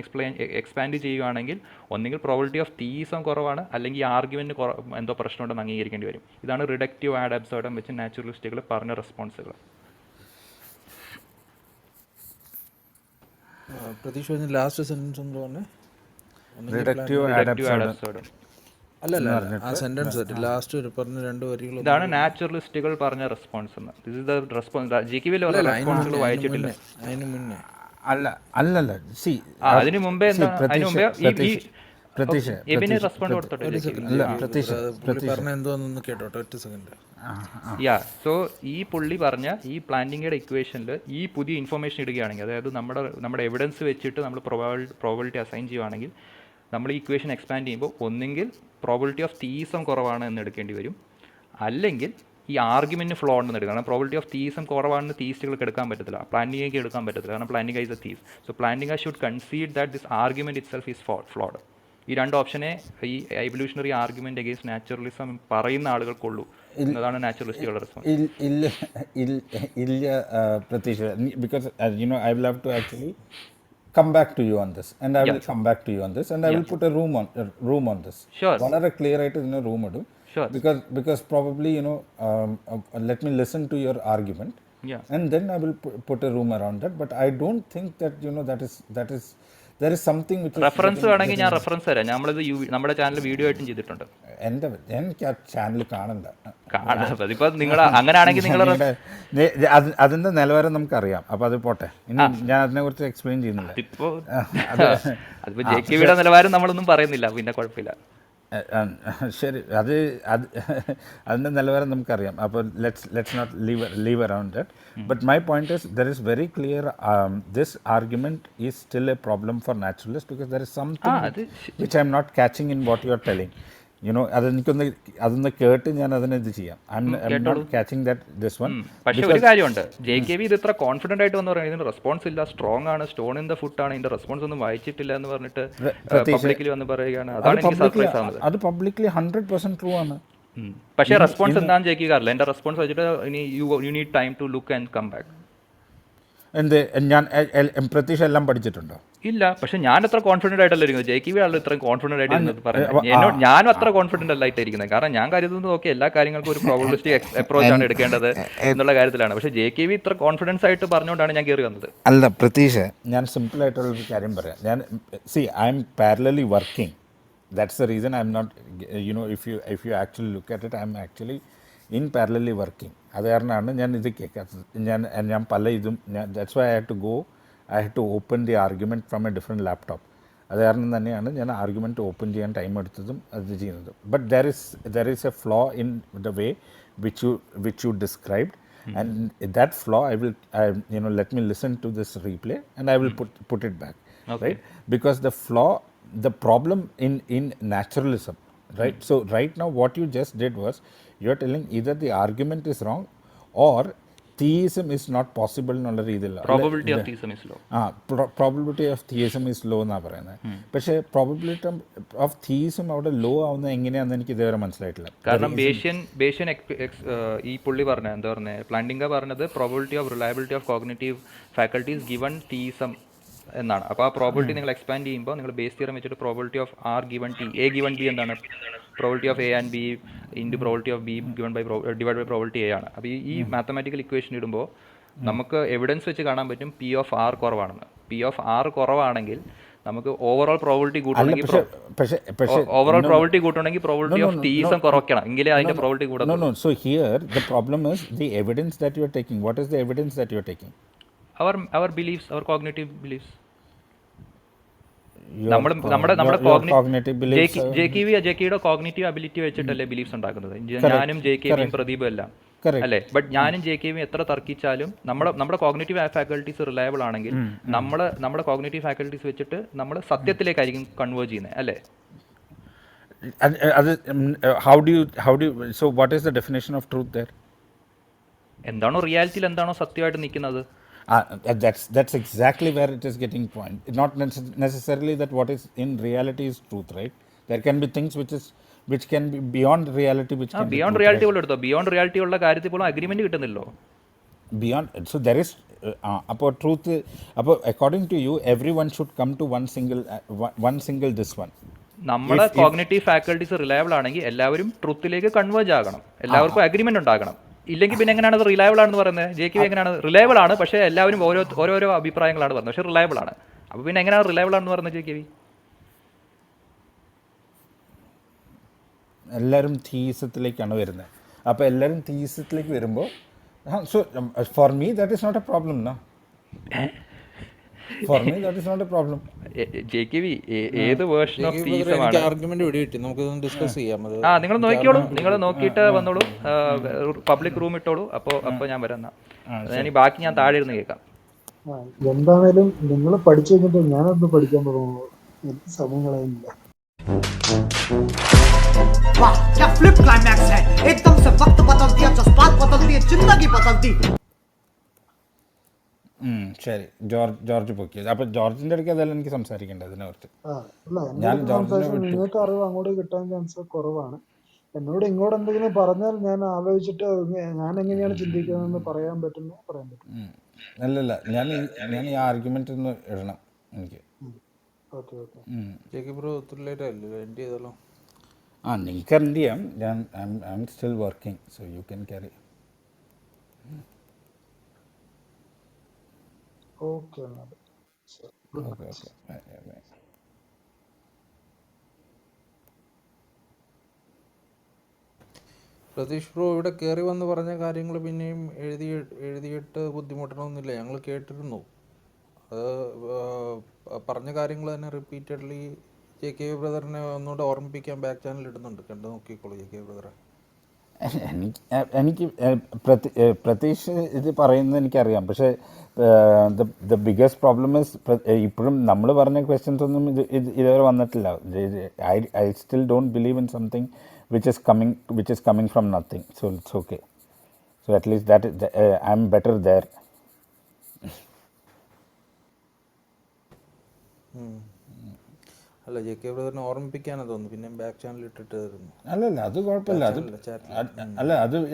എക്സ്പാൻഡ് ചെയ്യുകയാണെങ്കിൽ ഒന്നുകിൽ പ്രോബിലിറ്റി ഓഫ് തീസം കുറവാണ്, അല്ലെങ്കിൽ ആർഗ്യുമെൻറ്റ് എന്തോ പ്രശ്നമുണ്ടെന്ന് അംഗീകരിക്കേണ്ടി വരും. ഇതാണ് റിഡക്റ്റീവ് ആഡ് അബ്സോർഡം വെച്ച് നാച്ചുറലിസ്റ്റുകൾ പറഞ്ഞ റെസ്പോൺസുകൾ. പ്രതീക്ഷ ലാസ്റ്റ് സെൻറ്റൻസ് എന്ന് പറഞ്ഞാൽ റിഡക്റ്റീവ് ആഡ് അബ്സോർഡം. അല്ലല്ല എന്ന് അല്ല ആ പറഞ്ഞിട്ട് സെന്റൻസ് ലാസ്റ്റ് ഒരു പറഞ്ഞ 2 വരികൾ ഇതാണ് നാച്ചുറലിസ്റ്റുകൾ പറഞ്ഞ റെസ്പോൺസ് എന്ന്. This is the response. ജി.കെ.വിയിൽ അല്ല പറഞ്ഞ അല്ല റെസ്പോൺസുകൾ വായിച്ചിട്ടില്ല. അതിന് മുന്നേ അല്ലല്ല സി അതിന് മുമ്പേ സി എന്താണ്? അതിന് മുമ്പേ പ്രതീഷ് എബിന് റെസ്പോണ്ട് കൊടുത്തോട്ടെ ഒരു ജെ.കെ.വി. സെക്കൻഡ് അല്ല ജെ പി പ്രതീഷ് പുള്ളി പറഞ്ഞ എന്തോന്നൊന്ന് കേട്ടോട്ടെ, ഒറ്റ സെക്കൻഡ്. യാ സോ ഈ പുള്ളി പറഞ്ഞ ഈ പ്ലാന്റിങ്ങയുടെ ഇക്വേഷനിൽ ഈ പുതിയ ഇൻഫർമേഷൻ ഇടുകയാണെങ്കിൽ, അതായത് നമ്മുടെ എവിഡൻസ് വെച്ചിട്ട് നമ്മൾ പ്രോബിലിറ്റി അസൈൻ ചെയ്യുകയാണെങ്കിൽ, നമ്മൾ ഈ ഇക്വേഷൻ എക്സ്പാൻഡ് ചെയ്യുമ്പോൾ ഒന്നെങ്കിൽ പ്രോബിലിറ്റി ഓഫ് തീസം കുറവാണ് എന്ന് എടുക്കേണ്ടി വരും, അല്ലെങ്കിൽ ഈ ആർഗ്യുമെൻറ്റ് ഫ്ലോ ഉണ്ടെന്ന് എടുക്കണം. കാരണം പ്രോബിലിറ്റി ഓഫ് തീസം കുറവാണെന്ന് തീസ്റ്റുകൾക്ക് എടുക്കാൻ പറ്റത്തില്ല, പ്ലാന്റിങ്ങയ്ക്ക് എടുക്കാൻ പറ്റത്തില്ല, കാരണം Plantinga is a theist. So Plantinga should concede that this argument itself is flawed. ഈ രണ്ട് ഓപ്ഷനെ ഈ എവല്യൂഷണറി ആർഗ്യുമെൻറ്റ് അഗെയിൻസ്റ്റ് നാച്ചുറലിസം പറയുന്ന ആളുകൾക്കുള്ളൂ എന്നതാണ് നാച്ചുറലിസ്റ്റുകളുടെ റെസ്പോൺസ്. ഇല്ല ഇല്ല പ്രതീക്ഷ, because I will have to actually come back to you on this, and I will come back to you on this, and I will put a room on this. Sure. വളരെ ക്ലിയർ ആയിട്ട് ഇതിന് റൂം ഇടും. Sure. Because probably let me listen to your argument, and then I will put a room around that, but I don't think that that is there is something which is reference വേണമെങ്കിൽ ഞാൻ റെഫറൻസ് തരാം. നമ്മളിത് നമ്മുടെ ചാനൽ വീഡിയോ ആയിട്ടും ചെയ്തിട്ടുണ്ട്. എനിക്ക് ആ ചാനൽ കാണണ്ട. അതിപ്പോൾ നിങ്ങൾ അങ്ങനെയാണെങ്കിൽ നിങ്ങളുടെ അതിന്റെ നിലവാരം നമുക്കറിയാം. അപ്പോൾ അത് പോട്ടെ, ഇനി ഞാൻ അതിനെക്കുറിച്ച് എക്സ്പ്ലെയിൻ ചെയ്യുന്നില്ല. അതിപ്പോൾ ജെ.കെ.വിയുടെ നിലവാരം നമ്മളൊന്നും പറയുന്നില്ല, പിന്നെ കുഴപ്പമില്ല. ശരി, അതിൻ്റെ നിലവാരം നമുക്കറിയാം. അപ്പോൾ let's not leave around that. But my point is there is very clear this argument is still a problem for naturalist, because there is something which I am not catching in what you are telling. അതൊന്ന് കേട്ട് ഞാൻ അതിനെത് ചെയ്യാം. പക്ഷെ ഒരു കാര്യമുണ്ട്, ജെ.കെ.വി ഇത് ഇത്ര കോൺഫിഡന്റ് ആയിട്ട് വന്ന് പറയുന്നത് ഇതിന് റെസ്പോൺസ് ഇല്ല, സ്ട്രോങ് ആണ്, സ്റ്റോൺ ഇൻ ദ ഫുട്ട് ആണ്, ഇതിന്റെ റെസ്പോൺസ് ഒന്നും വായിച്ചിട്ടില്ല എന്ന് പറഞ്ഞിട്ട് പബ്ലിക്കലി വന്ന് പറയുകയാണ്. അതാണ് എനിക്ക് സർപ്രൈസ് ആവുന്നത്. അത് പബ്ലിക്കലി 100% ട്രൂ ആണ്. പക്ഷേ റെസ്പോൺസ് എന്താണെന്ന് ജെ.കെ.വി അറിയില്ല. എന്റെ റെസ്പോൺസ് വെച്ചിട്ട് ഇനി you need time to look and come back. ഞാൻ പ്രതീക്ഷ എല്ലാം പഠിച്ചിട്ടുണ്ടോ? ഇല്ല, പക്ഷെ ഞാൻ അത്ര കോൺഫിഡന്റ് ആയിട്ടല്ല ഇരിക്കുന്നത്. ജെ.കെ.വി ആണല്ലോ ഇത്രയും കോൺഫിഡന്റ് ആയിട്ട് പറയുന്നത്. ഞാനും അത്ര കോൺഫിഡന്റ് അല്ലായിട്ട് ഇരിക്കുന്നത്. കാരണം ഞാൻ കരുതുന്നത് ഓക്കെ എല്ലാ കാര്യങ്ങൾക്കും ഒരു പ്രോബബിലിസ്റ്റിക് അപ്രോച്ച് ആണ് എടുക്കേണ്ടത് എന്നുള്ള കാര്യത്തിലാണ്. പക്ഷേ ജെ.കെ.വി ഇത്ര കോൺഫിഡൻസ് ആയിട്ട് പറഞ്ഞുകൊണ്ടാണ് ഞാൻ കയറി വന്നത്. അല്ല പ്രതീക്ഷ, ഞാൻ സിമ്പിൾ ആയിട്ടുള്ളൊരു കാര്യം പറയാം. ഞാൻ I am parallelly working. That's the reason I am not if you actually look at it, I am actually in parallelly working. അത് കാരണമാണ് ഞാൻ ഇത് കേൾക്കാത്തത്. ഞാൻ പല ഇതും that's why I had to open the argument from a different laptop. അത് കാരണം തന്നെയാണ് ഞാൻ ആർഗ്യുമെൻറ്റ് ഓപ്പൺ ചെയ്യാൻ ടൈം എടുത്തതും അത് ചെയ്യുന്നതും. But there is a flaw in the way which you described, and that flaw let me listen to this replay and I will put it back. Okay. Right, because the problem in naturalism, right? So right now what you just did was you are telling either the argument is wrong or theism is not possible എന്നുള്ള രീതിയിലുള്ള probability of theism is low. Probability of theism is low എന്നാണ് പറയുന്നത്. പക്ഷേ പ്രോബബിലിറ്റി ഓഫ് തിയസം അവിടെ ലോ ആവുന്നത് എങ്ങനെയാണെന്ന് എനിക്ക് ഇതുവരെ മനസ്സിലായിട്ടില്ല. കാരണം ബേഷ്യൻ ഈ പുള്ളി പറഞ്ഞത് എന്താ പറഞ്ഞത്, പ്ലാന്റിംഗ പറഞ്ഞത് probability of reliability of cognitive faculties given theism എന്നാണ്. അപ്പോൾ ആ പ്രോബിലിറ്റി നിങ്ങൾ എക്സ്പാൻഡ് ചെയ്യുമ്പോൾ നിങ്ങൾ ബേസ് തിയറം വെച്ചിട്ട് probability of R given T, A given B എന്താണ്, probability of A and B into probability of B given by divide by probability A ആണ്. അപ്പോൾ ഈ മാത്തമാറ്റിക്കൽ ഇക്വേഷൻ ഇടുമ്പോൾ നമുക്ക് എവിഡൻസ് വെച്ച് കാണാൻ പറ്റും പി ഓഫ് ആർ കുറവാണെന്ന്. പി ഓഫ് ആർ കുറവാണെങ്കിൽ നമുക്ക് ഓവറോൾ പ്രോബിലിറ്റി കൂട്ടണമെങ്കിൽ പ്രോബിലിറ്റി ഓഫ് തീസം കുറയ്ക്കണം, എങ്കിലേ അതിന്റെ പ്രോബിലിറ്റി കൂടണം. No. So here the problem is the evidence that you are taking. What is the evidence that you are taking? Our beliefs, our cognitive beliefs. ജെകിയുടെ കോഗ്നിറ്റീവ് അബിലിറ്റി വെച്ചിട്ടല്ലേ ബിലീഫ്സ് ഉണ്ടാക്കുന്നത്. ഞാനും ജെകെവിയും പ്രദീപും എല്ലാം അല്ലേ. ബട്ട് ഞാനും ജെകെവിയും എത്ര തർക്കിച്ചാലും നമ്മുടെ കോഗ്നിറ്റീവ് ഫാക്കൽറ്റീസ് റിലയബിൾ ആണെങ്കിൽ നമ്മുടെ കോഗ്നിറ്റീവ് ഫാക്കൽറ്റീസ് വെച്ചിട്ട് നമ്മൾ സത്യത്തിലേക്കായിരിക്കും കൺവേർജ് ചെയ്യുന്നത് അല്ലേ. So what is the definition of truth there? എന്താണോ റിയാലിറ്റിയിൽ എന്താണോ സത്യമായിട്ട് നിൽക്കുന്നത്. That's exactly where it is getting point. Not necessarily that what is in reality is truth, right? There can be things which can be beyond reality, which can beyond be reality പോലും എടുത്തോ. ബിയോണ്ട് റിയാലിറ്റി ഉള്ള കാര്യത്തിൽ പോലും agreement കിട്ടുന്നില്ലോ. Beyond, so there is about truth. About according to you, everyone should come to one single this one. നമ്മുടെ കോഗ്നിറ്റീവ് ഫാക്കൽറ്റീസ് റിലയബിൾ ആണെങ്കിൽ എല്ലാവരും ട്രൂത്തിലേക്ക് കൺവേർജ് ആകണം, എല്ലാവർക്കും അഗ്രിമെന്റ് ഉണ്ടാകണം. ഇല്ലെങ്കിൽ പിന്നെ എങ്ങനെയാണ് അത് റിലയബിൾ ആണെന്ന് പറയുന്നത്? ജെകെവി എങ്ങനെയാണ് റിലയബിൾ ആണ്, പക്ഷേ എല്ലാവരും ഓരോരോ അഭിപ്രായങ്ങളാണ് പറയുന്നത്, പക്ഷേ റിലയബിൾ ആണ്. അപ്പോൾ പിന്നെ എങ്ങനെയാണ് റിലയബിൾ ആണെന്ന് പറയുന്നത് ജെകെവി? എല്ലാവരും തീസത്തിലേക്കാണ് വരുന്നത്. അപ്പോൾ എല്ലാവരും തീസത്തിലേക്ക് വരുമ്പോൾ so for me that is not a problem no. For me that is not a problem. JKV ഏത് വേർഷൻ ഓഫ് എനിക്ക് തീസമാണ്? ആർഗ്യുമെന്റ് ഇവിടെ കിട്ടി, നമുക്കിതൊന്ന് ഡിസ്കസ് ചെയ്യാം. അത് നിങ്ങൾ നോക്കിക്കോളൂ, നിങ്ങൾ നോക്കിയിട്ട് വന്നോളൂ, പബ്ലിക് റൂം ഇട്ടോളൂ. അപ്പോൾ ഞാൻ വരാം. ഞാൻ ബാക്കി ഞാൻ താഴെ ഇരുന്ന് കേൾക്കാം. എന്താണേലും നിങ്ങൾ പഠിച്ചു കഴിഞ്ഞിട്ട് ഞാനൊന്ന് പഠിക്കാൻ തുടങ്ങുള്ളൂ. എനിക്ക് സമയം കളയുന്നില്ല. वाह क्या फ्लिप क्लाइमैक्स है, एकदम से वक्त बदल दिया, जज्बात बदल दिए, जिंदगी बदल दी. ശരി, ജോർജ് പൊക്കിയത്. അപ്പോൾ ജോർജിൻ്റെ അടുക്ക് അതെല്ലാം എനിക്ക് സംസാരിക്കേണ്ടത് അതിനെക്കുറിച്ച്. അല്ല, എന്റെ സംസാരിച്ച് നിങ്ങൾക്ക് അറിവ് അങ്ങോട്ട് കിട്ടാൻ ചാൻസ് കുറവാണ്. എന്നോട് ഇങ്ങോട്ട് എന്തെങ്കിലും പറഞ്ഞാൽ ഞാൻ ആലോചിച്ചിട്ട് ഞാൻ എങ്ങനെയാണ് ചിന്തിക്കുന്നതെന്ന് പറയാൻ പറ്റും. അല്ലല്ല, ഞാൻ ഈ ആർഗ്യുമെൻ്റ് ഒന്ന് ഇടണം എനിക്ക്. Okay okay. ജേക്കി ബ്രോ ഒത്തിരി ലേറ്റ് ആയില്ലേ, എൻഡ് ചെയ്താലോ? നിങ്ങൾക്ക് എൻഡ് ചെയ്യാം. I'm still working, so you can carry. Okay എന്നാൽ ഓക്കെ ഓക്കെ. പ്രതീഷ് ബ്രോ ഇവിടെ കയറി വന്ന് പറഞ്ഞ കാര്യങ്ങൾ പിന്നെയും എഴുതിയിട്ട് ബുദ്ധിമുട്ടണമെന്നില്ല, ഞങ്ങൾ കേട്ടിരുന്നു. അത് പറഞ്ഞ കാര്യങ്ങൾ തന്നെ റിപ്പീറ്റഡ്ലി JK ബ്രദറിനെ ഒന്നുകൂടെ ഓർമ്മിപ്പിക്കാൻ ബാക്ക് ചാനൽ ഇടുന്നുണ്ട്, കണ്ടു നോക്കിക്കോളൂ JK ബ്രദറെ. എനിക്ക് പ്രതീഷ് ഇത് പറയുന്നത് എനിക്കറിയാം. പക്ഷേ ദ ബിഗ്ഗസ്റ്റ് പ്രോബ്ലം ഇസ് ഇപ്പോഴും നമ്മൾ പറഞ്ഞ ക്വസ്റ്റ്യൻസ് ഒന്നും ഇതുവരെ വന്നിട്ടില്ല. I still don't believe in something which is coming from nothing, so it's okay. So at least that I'm better there. അല്ല, JK ബ്രദറിനെ ഓർമ്മിപ്പിക്കാനാ തോന്നുന്നു, പിന്നെ ബാക്ക് ചാനൽ ഇട്ടിട്ട് തരുന്നു. അല്ലല്ല, അത് കുഴപ്പമില്ല.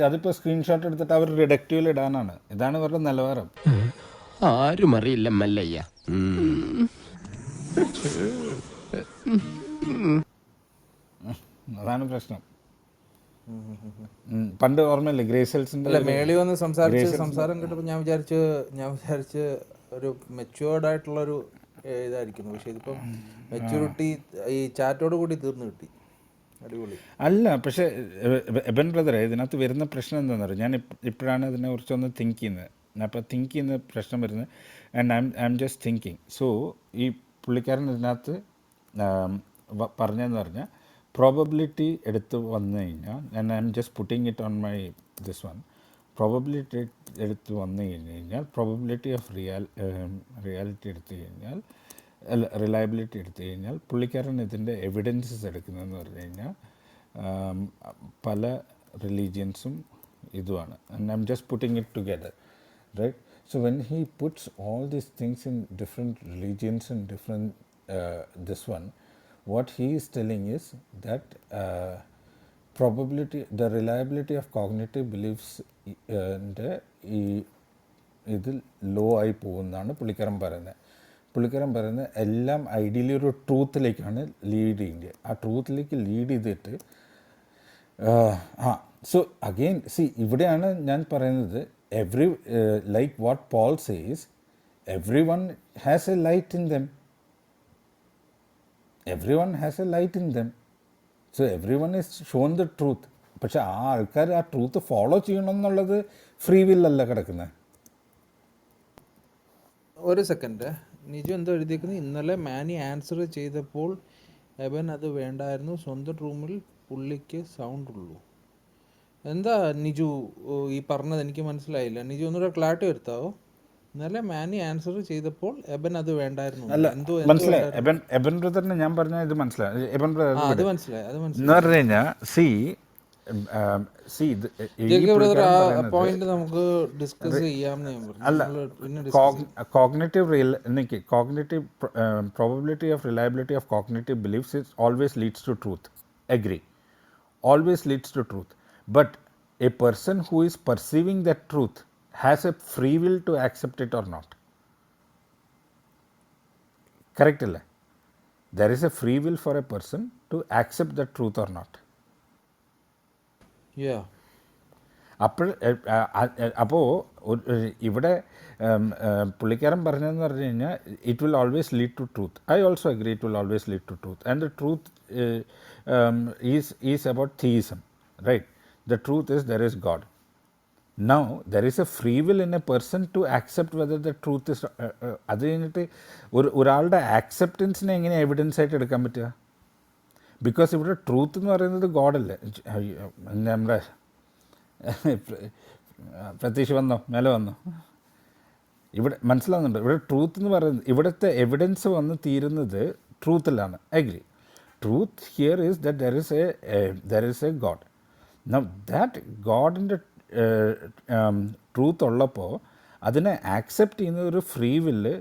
അതിപ്പോൾ സ്ക്രീൻഷോട്ട് എടുത്തിട്ട് അവർ റിഡക്റ്റീവിൽ ഇടാനാണ്. ഇതാണ് ഇവരുടെ നിലവാരം. ആരും അറിയില്ല മല്ലയ്യ. അതാണ് പ്രശ്നം. പണ്ട് ഓർമ്മയില്ലേ ഗ്രേസൽസിന്റെ മേളി വന്ന് സംസാരം കേട്ടപ്പോൾ ഞാൻ വിചാരിച്ച് ഒരു മെച്യൂർഡ് ആയിട്ടുള്ളൊരു ഇതായിരിക്കുന്നു. പക്ഷെ ഇതിപ്പം മെച്യൂരിറ്റി ഈ ചാറ്റോട് കൂടി തീർന്നു കിട്ടി. അടിപൊളി. അല്ല, പക്ഷേ എബൻ ബ്രദറെ, ഇതിനകത്ത് വരുന്ന പ്രശ്നം എന്താണെന്ന് പറയുക, ഞാൻ ഇപ്പോഴാണ് ഇതിനെക്കുറിച്ചൊന്ന് തിങ്ക് ചെയ്യുന്നത്. അപ്പോൾ തിങ്ക് ചെയ്യുന്ന പ്രശ്നം വരുന്നത്, and I M just thinking. So ഈ പുള്ളിക്കാരൻ ഇതിനകത്ത് പറഞ്ഞതെന്ന് പറഞ്ഞാൽ പ്രോബബിലിറ്റി എടുത്ത് വന്നു കഴിഞ്ഞാൽ, and I M just putting it on my this one, probability എടുത്ത് വന്നു കഴിഞ്ഞാൽ, പ്രോബബിലിറ്റി ഓഫ് റിയാലിറ്റി എടുത്തു കഴിഞ്ഞാൽ, അല്ല റിലയബിലിറ്റി എടുത്തു കഴിഞ്ഞാൽ, പുള്ളിക്കാരൻ ഇതിൻ്റെ എവിഡൻസസ് എടുക്കുന്നതെന്ന് പറഞ്ഞു കഴിഞ്ഞാൽ പല റിലീജിയൻസും ഇതുമാണ്. And I M just putting it together, right? So when he puts all these things in different religions and different this one, what he is telling is that probability, the reliability of cognitive beliefs ഇതിൽ ലോ ആയി പോകുന്നതാണ് പുള്ളിക്കാരൻ പറയുന്നത്. പുള്ളിക്കാരൻ പറയുന്നത് എല്ലാം ഐഡിയലി ഒരു ട്രൂത്തിലേക്കാണ് ലീഡ് ചെയ്യുന്നത്. ആ ട്രൂത്തിലേക്ക് ലീഡ് ചെയ്തിട്ട് സോ അഗെയിൻ ഇവിടെയാണ് ഞാൻ പറയുന്നത്, like what Paul says, everyone has a light in them. Everyone has a light in them. So everyone is shown the truth. പക്ഷെ ആ ആൾക്കാർ ആ ട്രൂത്ത് ഫോളോ ചെയ്യണം എന്നുള്ളത് ഫ്രീ വില്ലല്ല കിടക്കുന്നത്. ഒരു സെക്കൻഡ്, നിജു എന്തോ എഴുതിയിരിക്കുന്നത്, ഇന്നലെ മാനി ആൻസർ ചെയ്തപ്പോൾ എബൻ അത് വേണ്ടായിരുന്നു, സ്വന്തം റൂമിൽ പുള്ളിക്ക് സൗണ്ട് ഉള്ളൂ. എന്താ നിജു ഈ പറഞ്ഞത്? എനിക്ക് മനസ്സിലായില്ല. നിജു ഒന്നുകൂടെ ക്ലാരിറ്റി വരുത്താവോ? ഇന്നലെ മാനി ആൻസർ ചെയ്തപ്പോൾ എബൻ അത് വേണ്ടായിരുന്നു. അല്ല, മനസ്സിലായി. എബൻ ബ്രദറിന് ഞാൻ പറഞ്ഞ ഇത് മനസ്സിലായി. എബൻ ബ്രദർ അത് മനസ്സിലായി. എന്ന് പറഞ്ഞു കഴിഞ്ഞാൽ പോയിന്റ് നമുക്ക് ഡിസ്കസ് ചെയ്യാമെന്ന് ഞാൻ പറഞ്ഞു. അല്ല, cognitive probability of reliability of cognitive beliefs is always leads to truth. Agree, always leads to truth, but a person who is perceiving that truth has a free will to accept it or not. Correct alla? There is a free will for a person to accept the truth or not. Yeah. അപ്പോൾ ഇവിടെ പുള്ളിക്കാരൻ പറഞ്ഞതെന്ന് പറഞ്ഞു കഴിഞ്ഞാൽ it will always lead to truth. I also agree, it will always lead to truth. And the truth is about theism, right? The truth is there is God. Now there is a free will in a person to accept whether the truth is അത് കഴിഞ്ഞിട്ട് ഒരാളുടെ ആക്സെപ്റ്റൻസിനെ എങ്ങനെ എവിഡൻസ് ആയിട്ട് എടുക്കാൻ പറ്റുക? ബിക്കോസ് ഇവിടെ ട്രൂത്ത് എന്ന് പറയുന്നത് ഗോഡല്ലേ. നമ്മുടെ പ്രതീക്ഷ വന്നോ, മേലെ വന്നോ, ഇവിടെ മനസ്സിലാവുന്നുണ്ടോ? ഇവിടെ ട്രൂത്ത് എന്ന് പറയുന്നത്, ഇവിടുത്തെ എവിഡൻസ് വന്ന് തീരുന്നത് ട്രൂത്തിലാണ്. Agree. Truth here is that there is a God. Now that ഗോഡിൻ്റെ ട്രൂത്ത് ഉള്ളപ്പോൾ അതിനെ ആക്സെപ്റ്റ് ചെയ്യുന്ന ഒരു ഫ്രീ വില്ല്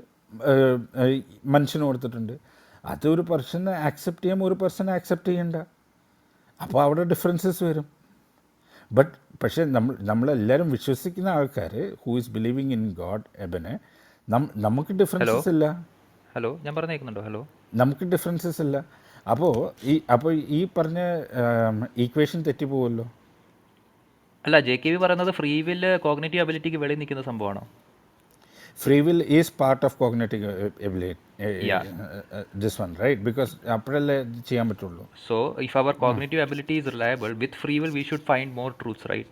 മനുഷ്യന് കൊടുത്തിട്ടുണ്ട്. അത് ഒരു പേഴ്സണെ ആക്സെപ്റ്റ് ചെയ്യുമ്പോൾ ഒരു പേഴ്സണെ ആക്സെപ്റ്റ് ചെയ്യണ്ട. അപ്പോൾ അവിടെ ഡിഫറൻസസ് വരും. പക്ഷേ നമ്മളെല്ലാവരും വിശ്വസിക്കുന്ന ആൾക്കാർ who is believing in God എബനെ, നമുക്ക് ഡിഫറൻസസ് ഇല്ല. ഹലോ, ഞാൻ പറഞ്ഞേക്കുന്നുണ്ടോ? ഹലോ, നമുക്ക് ഡിഫറൻസസ് ഇല്ല. അപ്പോൾ ഈ പറഞ്ഞ ഈക്വേഷൻ തെറ്റിപ്പോവല്ലോ. അല്ല, JKV പറയുന്നത് ഫ്രീ വില്ല് കോഗ്നിറ്റീവ് അബിലിറ്റിക്ക് വെളിയിൽ നിൽക്കുന്ന സംഭവമാണോ? Free will is part of cognitive ability. This one, right? Because apparently ചെയ്യാൻ പറ്റുള്ളൂ. So if our cognitive ability is reliable, with free will we should find more truths, right?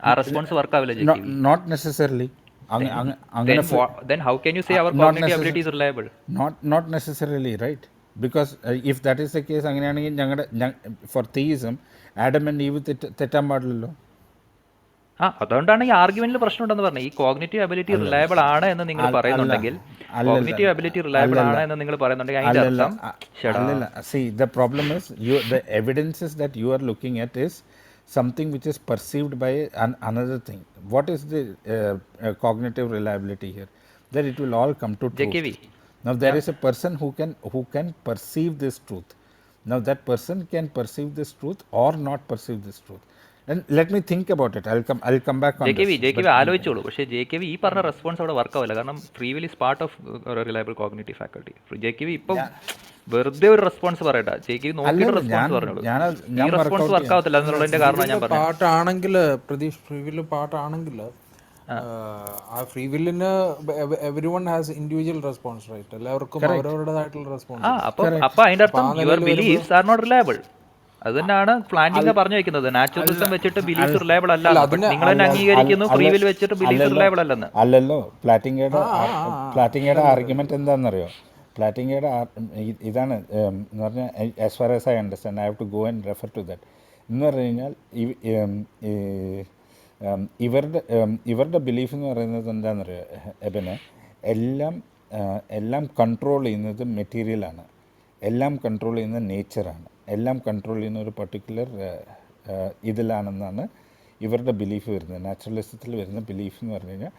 ആ റെസ്പോൺസ് വർക്ക് ആവില്ല JKV. Not necessarily. Then how can you say our cognitive ability is reliable? Not necessarily, right? Because if that is the case, അങ്ങനെയാണെങ്കിൽ for theism Adam and Eve തെറ്റാൻ പാടില്ലല്ലോ. അതുകൊണ്ടാണ് ഈ ആർഗ്യുമെന്റിൽ പ്രശ്നം ഉണ്ടെന്ന് പറഞ്ഞത്. ഈ കോഗ്നിറ്റീവ് അബിലിറ്റി റിലയബിൾ ആണ് എന്ന് നിങ്ങൾ പറയുന്നുണ്ടെങ്കിൽ, കോഗ്നിറ്റീവ് അബിലിറ്റി റിലയബിൾ ആണ് എന്ന് നിങ്ങൾ പറയുന്നുണ്ടെങ്കിൽ അതിന്റെ അർത്ഥം see, the problem is the evidences that you are looking at is something which is perceived by another thing. What is the cognitive reliability here? That it will all come to truth. JKV. Now there is a person who can perceive this truth. Now that person can perceive this truth or not perceive this truth. And let me think about it. I'll come back on JKV. this. JKV ആലോചിച്ചോളൂ. പക്ഷേ JKV ഈ പറഞ്ഞ റെസ്പോൺസ് അവിടെ വർക്ക് ആവില്ല. കാരണം free will is part of reliable cognitive faculty. JKV ഇപ്പം വെറുതെ ഒരു റെസ്പോൺസ് പറയട്ടെ. JKV നോക്കിയിട്ട് റെസ്പോൺസ് പറഞ്ഞോളൂ. ഈ റെസ്പോൺസ് വർക്ക് ആവത്തില്ല എന്നുള്ളതിന്റെ കാരണം ഞാൻ പറഞ്ഞു. പാട്ടാണെങ്കിൽ പ്രതീഷ് ഫ്രീ വില്ല് പാട്ടാണെങ്കിൽ ആ ഫ്രീ വില്ലിന് every one has individual response, right? എല്ലാവർക്കും അവരവരുടേതായിട്ടുള്ള റെസ്പോൺസ്. അപ്പൊ അതിന്റെ അർത്ഥം your beliefs are not reliable. അത് തന്നെയാണ് പ്ലാന്റിംഗ് പറഞ്ഞു വെക്കുന്നത്. നാച്ചുറലിസം വെച്ചിട്ട് ബിലീഫ് റിലയബിൾ അല്ല. നിങ്ങൾ തന്നെ അംഗീകരിക്കുന്നു ഫ്രീ വിൽ വെച്ചിട്ട് ബിലീഫ് റിലയബിൾ അല്ലെന്ന്. അല്ലല്ലോ. പ്ലാറ്റിംഗയുടെ ആർഗ്യുമെന്റ് എന്താണെന്നറിയോ? പ്ലാറ്റിംഗയുടെ ഇതാണ് എന്ന് പറഞ്ഞാൽ, as far as I understand, I have to go and refer to that. എന്ന് പറഞ്ഞു കഴിഞ്ഞാൽ ഇവരുടെ ബിലീഫ് എന്ന് പറയുന്നത് എന്താണെന്നറിയോ എബനെ? എല്ലാം കൺട്രോൾ ചെയ്യുന്നത് മെറ്റീരിയലാണ്, എല്ലാം കൺട്രോൾ ചെയ്യുന്നത് നേച്ചറാണ്, എല്ലാം കൺട്രോൾ ചെയ്യുന്ന ഒരു പർട്ടിക്കുലർ ഇതിലാണെന്നാണ് ഇവരുടെ ബിലീഫ് വരുന്നത്. നാച്ചുറലിസത്തിൽ വരുന്ന ബിലീഫ് എന്ന് പറഞ്ഞു കഴിഞ്ഞാൽ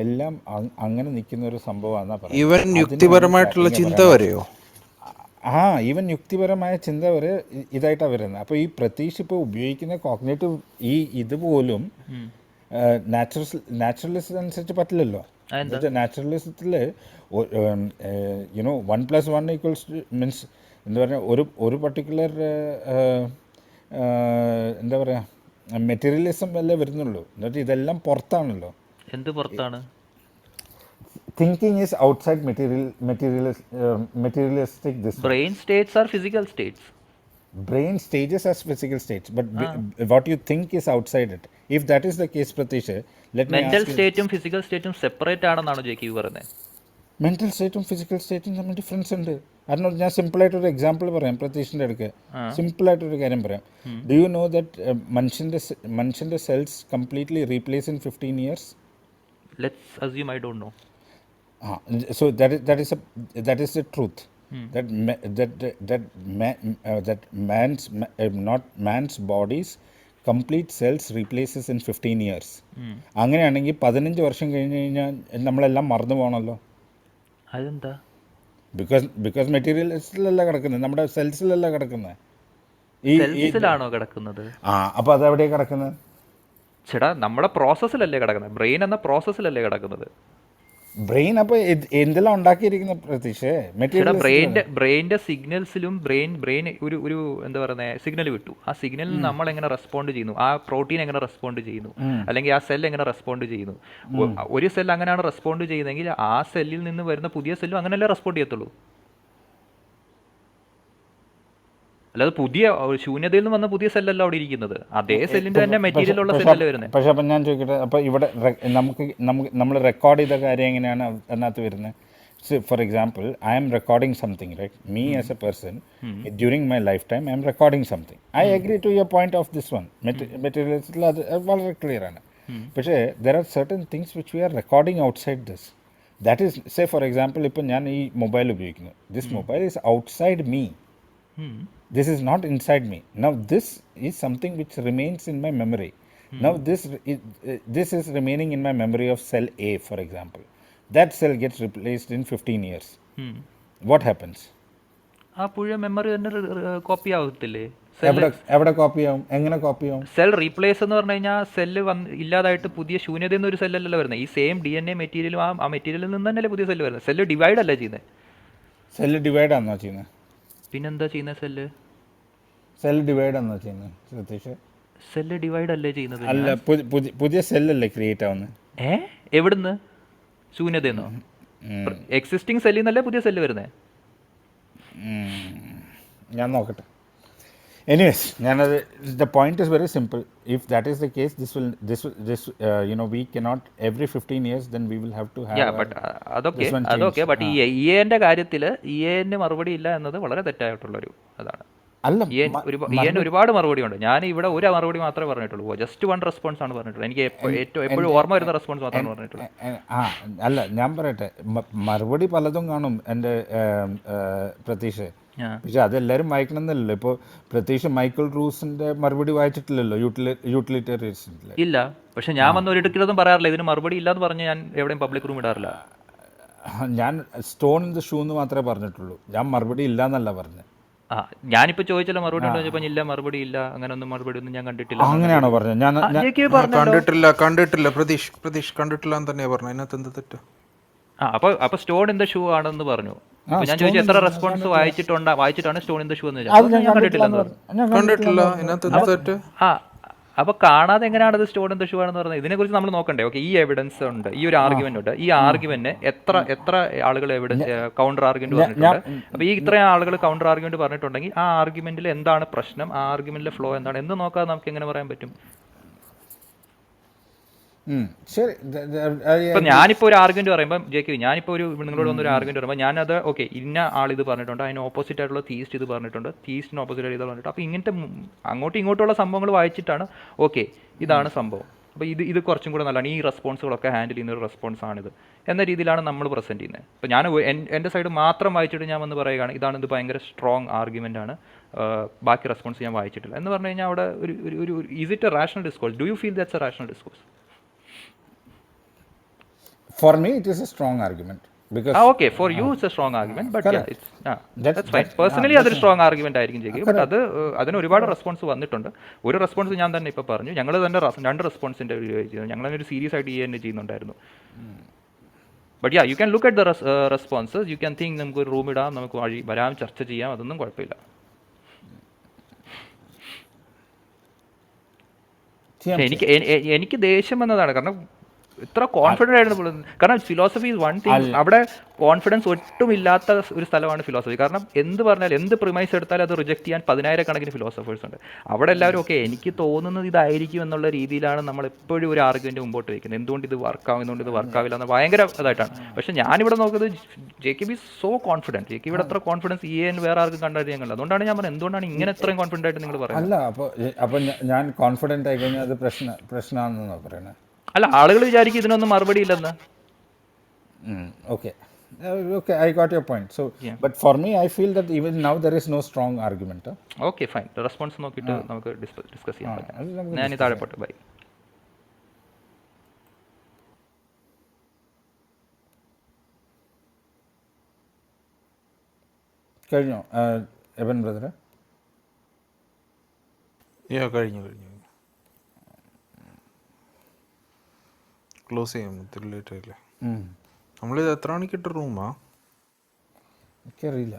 എല്ലാം അങ്ങനെ നിൽക്കുന്ന ഒരു സംഭവമാണെന്നാണ് പറയുന്നത്. ഈവൻ യുക്തിപരമായിട്ടുള്ള ചിന്ത വരെയോ? ഈവൻ യുക്തിപരമായ ചിന്ത വരെ ഇതായിട്ടാണ് വരുന്നത്. അപ്പോൾ ഈ പ്രതീക്ഷ ഇപ്പോൾ ഉപയോഗിക്കുന്ന കോഗ്നേറ്റീവ് ഇതുപോലും നാച്ചുറലിസം അനുസരിച്ച് പറ്റില്ലല്ലോ. നാച്ചുറലിസത്തിൽ 1+1 മീൻസ് എന്താ പറയുക, ഒരു പർട്ടിക്കുലർ എന്താ പറയുക മെറ്റീരിയലിസം അല്ലേ വരുന്നുള്ളൂ. എന്നിട്ട് ഇതെല്ലാം പുറത്താണല്ലോ. എന്ത് പുറത്താണ്? Thinking is outside materialistic. This brain States R physical States. Brain stages as physical states, but what you think is outside it. If that is the case, Pratish, let me mental ask സ്റ്റേറ്റും ഫിസിക്കൽ സ്റ്റേറ്റും സെപ്പറേറ്റ് ആണെന്നാണ് JKV പറയുന്നത്. മെന്റൽ സ്റ്റേറ്റും ഫിസിക്കൽ സ്റ്റേറ്റും തമ്മിൽ ഡിഫറൻസ് ഉണ്ട്. അതിനോട് ഞാൻ സിമ്പിളായിട്ടൊരു എക്സാമ്പിൾ പറയാം. പ്രതീഷിൻ്റെ അടുക്ക് സിമ്പിളായിട്ടൊരു കാര്യം പറയാം. ഡു യു നോ ദറ്റ് മനുഷ്യൻ്റെ cells completely replace in 15 years? Let's assume I don't know. So that is the truth. That man's body's complete cells replaces in 15 years. അങ്ങനെയാണെങ്കിൽ 15 വർഷം കഴിഞ്ഞ് കഴിഞ്ഞാൽ നമ്മളെല്ലാം മറന്നു പോകണമല്ലോ. അതെന്താ? ബിക്കോസ് മെറ്റീരിയൽസിലല്ല കിടക്കുന്നത്, നമ്മുടെ സെൽസിലല്ല കിടക്കുന്നത്. സെൽസിലാണോ കിടക്കുന്നത്? അപ്പോൾ അതെവിടെയാണ് കിടക്കുന്നത്? ചേട്ടാ, നമ്മുടെ പ്രോസസ്സിലല്ലേ കിടക്കുന്നത്. ബ്രെയിൻ എന്ന പ്രോസസ്സിലല്ലേ കിടക്കുന്നത്. ബ്രെയിൻ അപ്പോൾ എന്തെല്ലാം ഉണ്ടാക്കിയിരിക്കുന്ന പ്രതീക്ഷ ബ്രെയിൻ്റെ സിഗ്നൽസിലും ബ്രെയിൻ ഒരു എന്താ പറയുന്നത് സിഗ്നൽ വിട്ടു. ആ സിഗ്നലിൽ നമ്മൾ എങ്ങനെ റെസ്പോണ്ട് ചെയ്യുന്നു, ആ പ്രോട്ടീൻ എങ്ങനെ റെസ്പോണ്ട് ചെയ്യുന്നു, അല്ലെങ്കിൽ ആ സെൽ എങ്ങനെ റെസ്പോണ്ട് ചെയ്യുന്നു. ഒരു സെൽ അങ്ങനെയാണ് റെസ്പോണ്ട് ചെയ്യുന്നതെങ്കിൽ ആ സെല്ലിൽ നിന്ന് വരുന്ന പുതിയ സെല്ലും അങ്ങനെയല്ലേ റെസ്പോണ്ട് ചെയ്യത്തുള്ളൂ. അല്ലാതെ പുതിയ ശൂന്യതയിൽ നിന്ന് വന്ന പുതിയ സെല്ലല്ല അവിടെ ഇരിക്കുന്നത്, അതേ സെല്ലിൻ്റെ തന്നെ മെറ്റീരിയൽ ഉള്ള സെല്ലല്ലേ വരുന്നത്. പക്ഷേ അപ്പം ഞാൻ ചോദിക്കട്ടെ, അപ്പോൾ ഇവിടെ നമ്മൾ റെക്കോർഡ് ചെയ്ത കാര്യം എങ്ങനെയാണ് അതിനകത്ത് വരുന്നത്? For example, I am recording something, right? Me as a person, during my lifetime, I am recording something. I agree to your point of this one. Materials വളരെ clear ആണ്. പക്ഷേ there are certain things which we are recording outside this. That is, say for example, ഇപ്പോൾ ഞാൻ ഈ മൊബൈൽ ഉപയോഗിക്കുന്നു. This mobile is outside me. This is not inside me. Now this is something which remains in my memory. Now this is remaining in my memory of cell A, for example. That cell gets replaced in 15 years. What happens? ആ പുഴ മെമ്മറി തന്നെ കോപ്പി ആവത്തില്ലേ? എവിടെ കോപ്പി ആവും? എങ്ങനെ കോപ്പി ആവും? സെൽ റീപ്ലേസ് എന്ന് പറഞ്ഞു കഴിഞ്ഞാൽ സെല്ല് ഇല്ലാതായിട്ട് പുതിയ ശൂന്യത എന്നൊരു സെല്ലല്ലോ വരുന്നത്. ഈ സെയിം DNA മെറ്റീരിയലും ആ മെറ്റീരിയലിൽ നിന്ന് തന്നെയല്ലേ പുതിയ സെല്ല് വരുന്നത്. സെല്ല് ഡിവൈഡ് അല്ല ചെയ്യുന്നത്. സെല്ല് ഡിവൈഡ് ആണോ ചെയ്യുന്നത്? പിന്നെന്താ ചെയ്യുന്നത്? സെല്ല് ഡിവൈഡ് ആണോ ചെയ്യുന്നത്? ശ്രദ്ധിച്ച്, സെല്ല് ഡിവൈഡ് അല്ലേ ചെയ്യുന്നത്? അല്ല, പുതിയ സെല്ലല്ലേ ക്രിയേറ്റ് ആവുന്നത്? എവിടുന്ന്? ശൂന്യതയെന്നോ? എക്സിസ്റ്റിംഗ് സെല്ലിൽ നിന്നല്ലേ പുതിയ സെല്ല് വരുന്നത്? ഞാൻ നോക്കട്ടെ. എനിവേസ്, ഞാനത്, the point is very simple. If that is the case, we cannot every 15 years, then we will have to have അതൊക്കെ ബട്ട് ഈ EAANന്റെ കാര്യത്തിൽ EAAN മറുപടി ഇല്ല എന്നത് വളരെ തെറ്റായിട്ടുള്ളൊരു അതാണ്. അല്ല, EAAN ഒരുപാട് മറുപടി ഉണ്ട്. ഞാൻ ഇവിടെ ഒരു മറുപടി മാത്രമേ പറഞ്ഞിട്ടുള്ളൂ. ജസ്റ്റ് വൺ റെസ്പോൺസ് ആണ് പറഞ്ഞിട്ടുള്ളത്. എനിക്ക് എപ്പോഴും ഓർമ്മ വരുന്ന റെസ്പോൺസ് മാത്രമാണ് പറഞ്ഞിട്ടുള്ളത്. അല്ല, ഞാൻ പറയട്ടെ, മറുപടി പലതും കാണും എൻ്റെ പ്രതീക്ഷ. പക്ഷെ അതെല്ലാവരും വായിക്കണമെന്നല്ലോ. ഇപ്പോൾ പ്രത്യേകിച്ച് മൈക്കിൾ റൂസിന്റെ മറുപടി വായിച്ചിട്ടില്ലല്ലോ യൂട്ടിലിറ്റേറിയൻസിൽ. ഇല്ല, പക്ഷെ ഞാൻ വന്ന് ഒരിടക്കിലൊന്നും പറയാറില്ല ഇതിന് മറുപടി ഇല്ലാന്ന് പറഞ്ഞ് ഞാൻ എവിടെയും പബ്ലിക് റൂം ഇടാറില്ല. ഞാൻ സ്റ്റോൺ ഇൻ ദ ഷൂ എന്ന് മാത്രമേ പറഞ്ഞിട്ടുള്ളൂ. ഞാൻ മറുപടി ഇല്ല എന്നല്ല പറഞ്ഞത്. ഞാനിപ്പോ ചോദിച്ചല്ലോ മറുപടി ഉണ്ടോ ചോദിച്ചപ്പോൾ ഇല്ല, മറുപടി ഇല്ല, അങ്ങനെ ഒന്നും മറുപടി ഒന്നും ഞാൻ കണ്ടിട്ടില്ല. അങ്ങനെയാണോ പറഞ്ഞത്? ഞാൻ കണ്ടിട്ടില്ല. പ്രതീഷ് കണ്ടിട്ടില്ല എന്ന് തന്നെയാ പറഞ്ഞു. അതിനകത്ത് എന്ത് തെറ്റ്? അപ്പൊ സ്റ്റോൺ ഇൻ ദ ഷൂ ആണെന്ന് പറഞ്ഞു. ഞാൻ ചോദിച്ചു എത്ര റെസ്പോൺസ് വായിച്ചിട്ടാണ് സ്റ്റോൺ ഇൻ ദ ഷൂ എന്ന് ചോദിച്ചത്. ഞാൻ കണ്ടിട്ടില്ല. ഇതിനകത്ത് എന്ത് തെറ്റ്? അപ്പോൾ കാണാതെ എങ്ങനെയാണ് അത് സ്റ്റോൺ ഇൻ ദ ഷൂ ആണെന്ന് പറഞ്ഞത്? ഇതിനെക്കുറിച്ച് നമ്മൾ നോക്കണ്ടേ? ഓക്കെ, ഈ എവിഡൻസ് ഉണ്ട്, ഈ ഒരു ആർഗ്യുമെന്റ് ഉണ്ട്. ഈ ആർഗ്യുമെന്റ് എത്ര ആളുകൾ കൗണ്ടർ ആർഗ്യുമെന്റ് പറഞ്ഞിട്ടുണ്ട്. അപ്പോൾ ഈ ഇത്രയും ആളുകൾ കൗണ്ടർ ആർഗ്യുമെന്റ് പറഞ്ഞിട്ടുണ്ടെങ്കിൽ ആ ആർഗ്യുമെന്റിൽ എന്താണ് പ്രശ്നം, ആ ആർഗ്യുമെന്റിലെ ഫ്ലോ എന്താണ് എന്ന് നോക്കാതെ നമുക്ക് എങ്ങനെ പറയാൻ പറ്റും? ഇപ്പം ഞാനിപ്പോൾ ഒരു ആർഗ്യുമെന്റ് പറയുമ്പോൾ ഞാനിപ്പോൾ നിങ്ങളോട് വന്നൊരു ആർഗ്യുമെന്റ് പറയുമ്പോൾ ഞാനത് ഓക്കെ ഇന്ന ആൾ ഇത് പറഞ്ഞിട്ടുണ്ട്, അതിന് ഓപ്പോസിറ്റ് ആയിട്ടുള്ള തീസ്റ്റ് ഇത് പറഞ്ഞിട്ടുണ്ട്, തീസ്റ്റിന് ഓപ്പോസിറ്റ് ആയിട്ട് ഇത് പറഞ്ഞിട്ടുണ്ട്. അപ്പോൾ ഇങ്ങനത്തെ അങ്ങോട്ടും ഇങ്ങോട്ടുള്ള സംഭവങ്ങൾ വായിച്ചിട്ടാണ് ഓക്കെ ഇതാണ് സംഭവം, അപ്പോൾ ഇത് കുറച്ചും കൂടെ നല്ലതാണ്, ഈ റെസ്പോൺസുകളൊക്കെ ഹാൻഡിൽ ചെയ്യുന്ന ഒരു റെസ്പോൺസാണിത് എന്ന രീതിയിലാണ് നമ്മൾ പ്രസൻറ്റ് ചെയ്യുന്നത്. അപ്പോൾ ഞാൻ എൻ്റെ സൈഡ് മാത്രം വായിച്ചിട്ട് ഞാൻ വന്ന് പറയുകയാണ് ഇത് ഭയങ്കര സ്ട്രോങ് ആർഗ്യുമെൻ്റ് ആണ്, ബാക്കി റെസ്പോൺസ് ഞാൻ വായിച്ചിട്ടില്ല എന്ന് പറഞ്ഞു കഴിഞ്ഞാൽ അവിടെ ഒരു is it A rational discourse? Do you feel that's A rational discourse? For me, it is a strong argument. Because okay, for you it's a strong argument, but yeah, it's that's fine. Personally അതൊരു സ്ട്രോങ് ആർഗ്യുമെന്റ് ആയിരിക്കും ചെയ്യും. ബട്ട് അതിന് ഒരുപാട് റെസ്പോൺസ് വന്നിട്ടുണ്ട്. ഒരു റെസ്പോൺസ് ഞാൻ തന്നെ ഇപ്പോൾ പറഞ്ഞു, ഞങ്ങൾ തന്നെ 2 റെസ്പോൺസിൻ്റെ ചെയ്യുന്നു. ഞങ്ങളൊരു സീരിയസ് ആയിട്ട് EAAN ചെയ്യുന്നുണ്ടായിരുന്നു. But yeah, you can look at the responses, you can think നമുക്ക് ഒരു റൂം ഇടാം, നമുക്ക് വരാം, ചർച്ച ചെയ്യാം, അതൊന്നും കുഴപ്പമില്ല. എനിക്ക് ദേഷ്യം എന്നതാണ്, കാരണം ഇത്ര കോൺഫിഡൻ്റ് ആയിരുന്നു. കാരണം ഫിലോസഫി ഈസ് വൺ തിങ്, അവിടെ കോൺഫിഡൻസ് ഒട്ടും ഇല്ലാത്ത ഒരു സ്ഥലമാണ് ഫിലോസഫി. കാരണം എന്ത് പറഞ്ഞാലും എന്ത് പ്രിമൈസ് എടുത്താലും അത് റിജക്ട് ചെയ്യാൻ 10,000 കണക്കിന് ഫിലോസഫേഴ്സ് ഉണ്ട്. അവിടെ എല്ലാവരും ഓക്കെ എനിക്ക് തോന്നുന്നത് ഇതായിരിക്കും എന്നുള്ള രീതിയിലാണ് നമ്മൾ എപ്പോഴും ഒരു ആർഗ്യുമെന്റ് മുമ്പോട്ട് വയ്ക്കുന്നത്. എന്തുകൊണ്ട് ഇത് വർക്കാവും, എന്തുകൊണ്ട് ഇത് വർക്കാവില്ല എന്ന് ഭയങ്കര ഇതായിട്ടാണ്. പക്ഷേ ഞാനിവിടെ നോക്കുന്നത് JKB സോ കോൺഫിഡൻറ്റ്. JKB ഇവിടെ അത്ര കോൺഫിഡൻസ് EAAN വേറെ ആർക്കും കണ്ടായിട്ട് ഞങ്ങൾ, അതുകൊണ്ടാണ് ഞാൻ പറഞ്ഞത് എന്തുകൊണ്ടാണ് ഇങ്ങനെ ഇത്രയും കോൺഫിഡൻ്റ് ആയിട്ട് നിങ്ങൾ പറയുന്നത്? അല്ല, അപ്പോൾ ഞാൻ കോൺഫിഡൻ്റ് ആയി കഴിഞ്ഞാൽ അത് പ്രശ്നമാണെന്നാണ് പറയുന്നത്. അല്ല, ആളുകൾ വിചാരിക്കും ഇതിനൊന്നും മറുപടി ഇല്ലെന്ന്. Okay, I got your point. So, yeah. But for me, I feel that even now there is no strong argument. Okay, fine. Response നോക്കിയിട്ട് നമുക്ക് ഡിസ്കസ് ചെയ്യാൻ പറ്റും. ഞാൻ താഴെ പോട്ടെ, ബൈ. കഴിഞ്ഞോ എബൻ ബ്രദറെ? കഴിഞ്ഞു ക്ലോസ് ചെയ്യാം. ഒത്തിരി ലേറ്റ് ആയില്ലേ? നമ്മളിത് എത്ര മണിക്കിട്ട റൂമാ? എനിക്കറിയില്ല.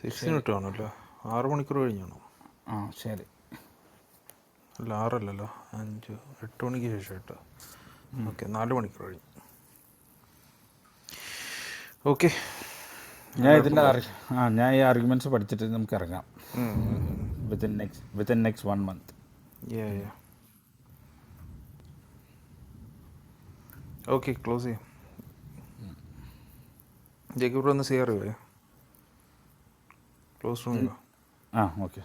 6 ഇട്ടാണല്ലോ. 6 മണിക്കൂർ കഴിഞ്ഞാണോ? ശരി. അല്ല 6 അല്ലല്ലോ, 8 മണിക്ക് ശേഷം ഇട്ടോ. ഓക്കെ, 4 മണിക്കൂർ കഴിഞ്ഞു. ഓക്കെ, ഞാൻ ഇതിൻ്റെ ഞാൻ ഈ ആർഗ്യുമെൻറ്റ്സ് പഠിച്ചിട്ട് നമുക്ക് ഇറങ്ങാം within next 1 month. Okay, close ചെയ്യാം. ജേക്കബ് ഒന്ന് ചെയ്യാറില്ലേ? Close room. ഓക്കെ.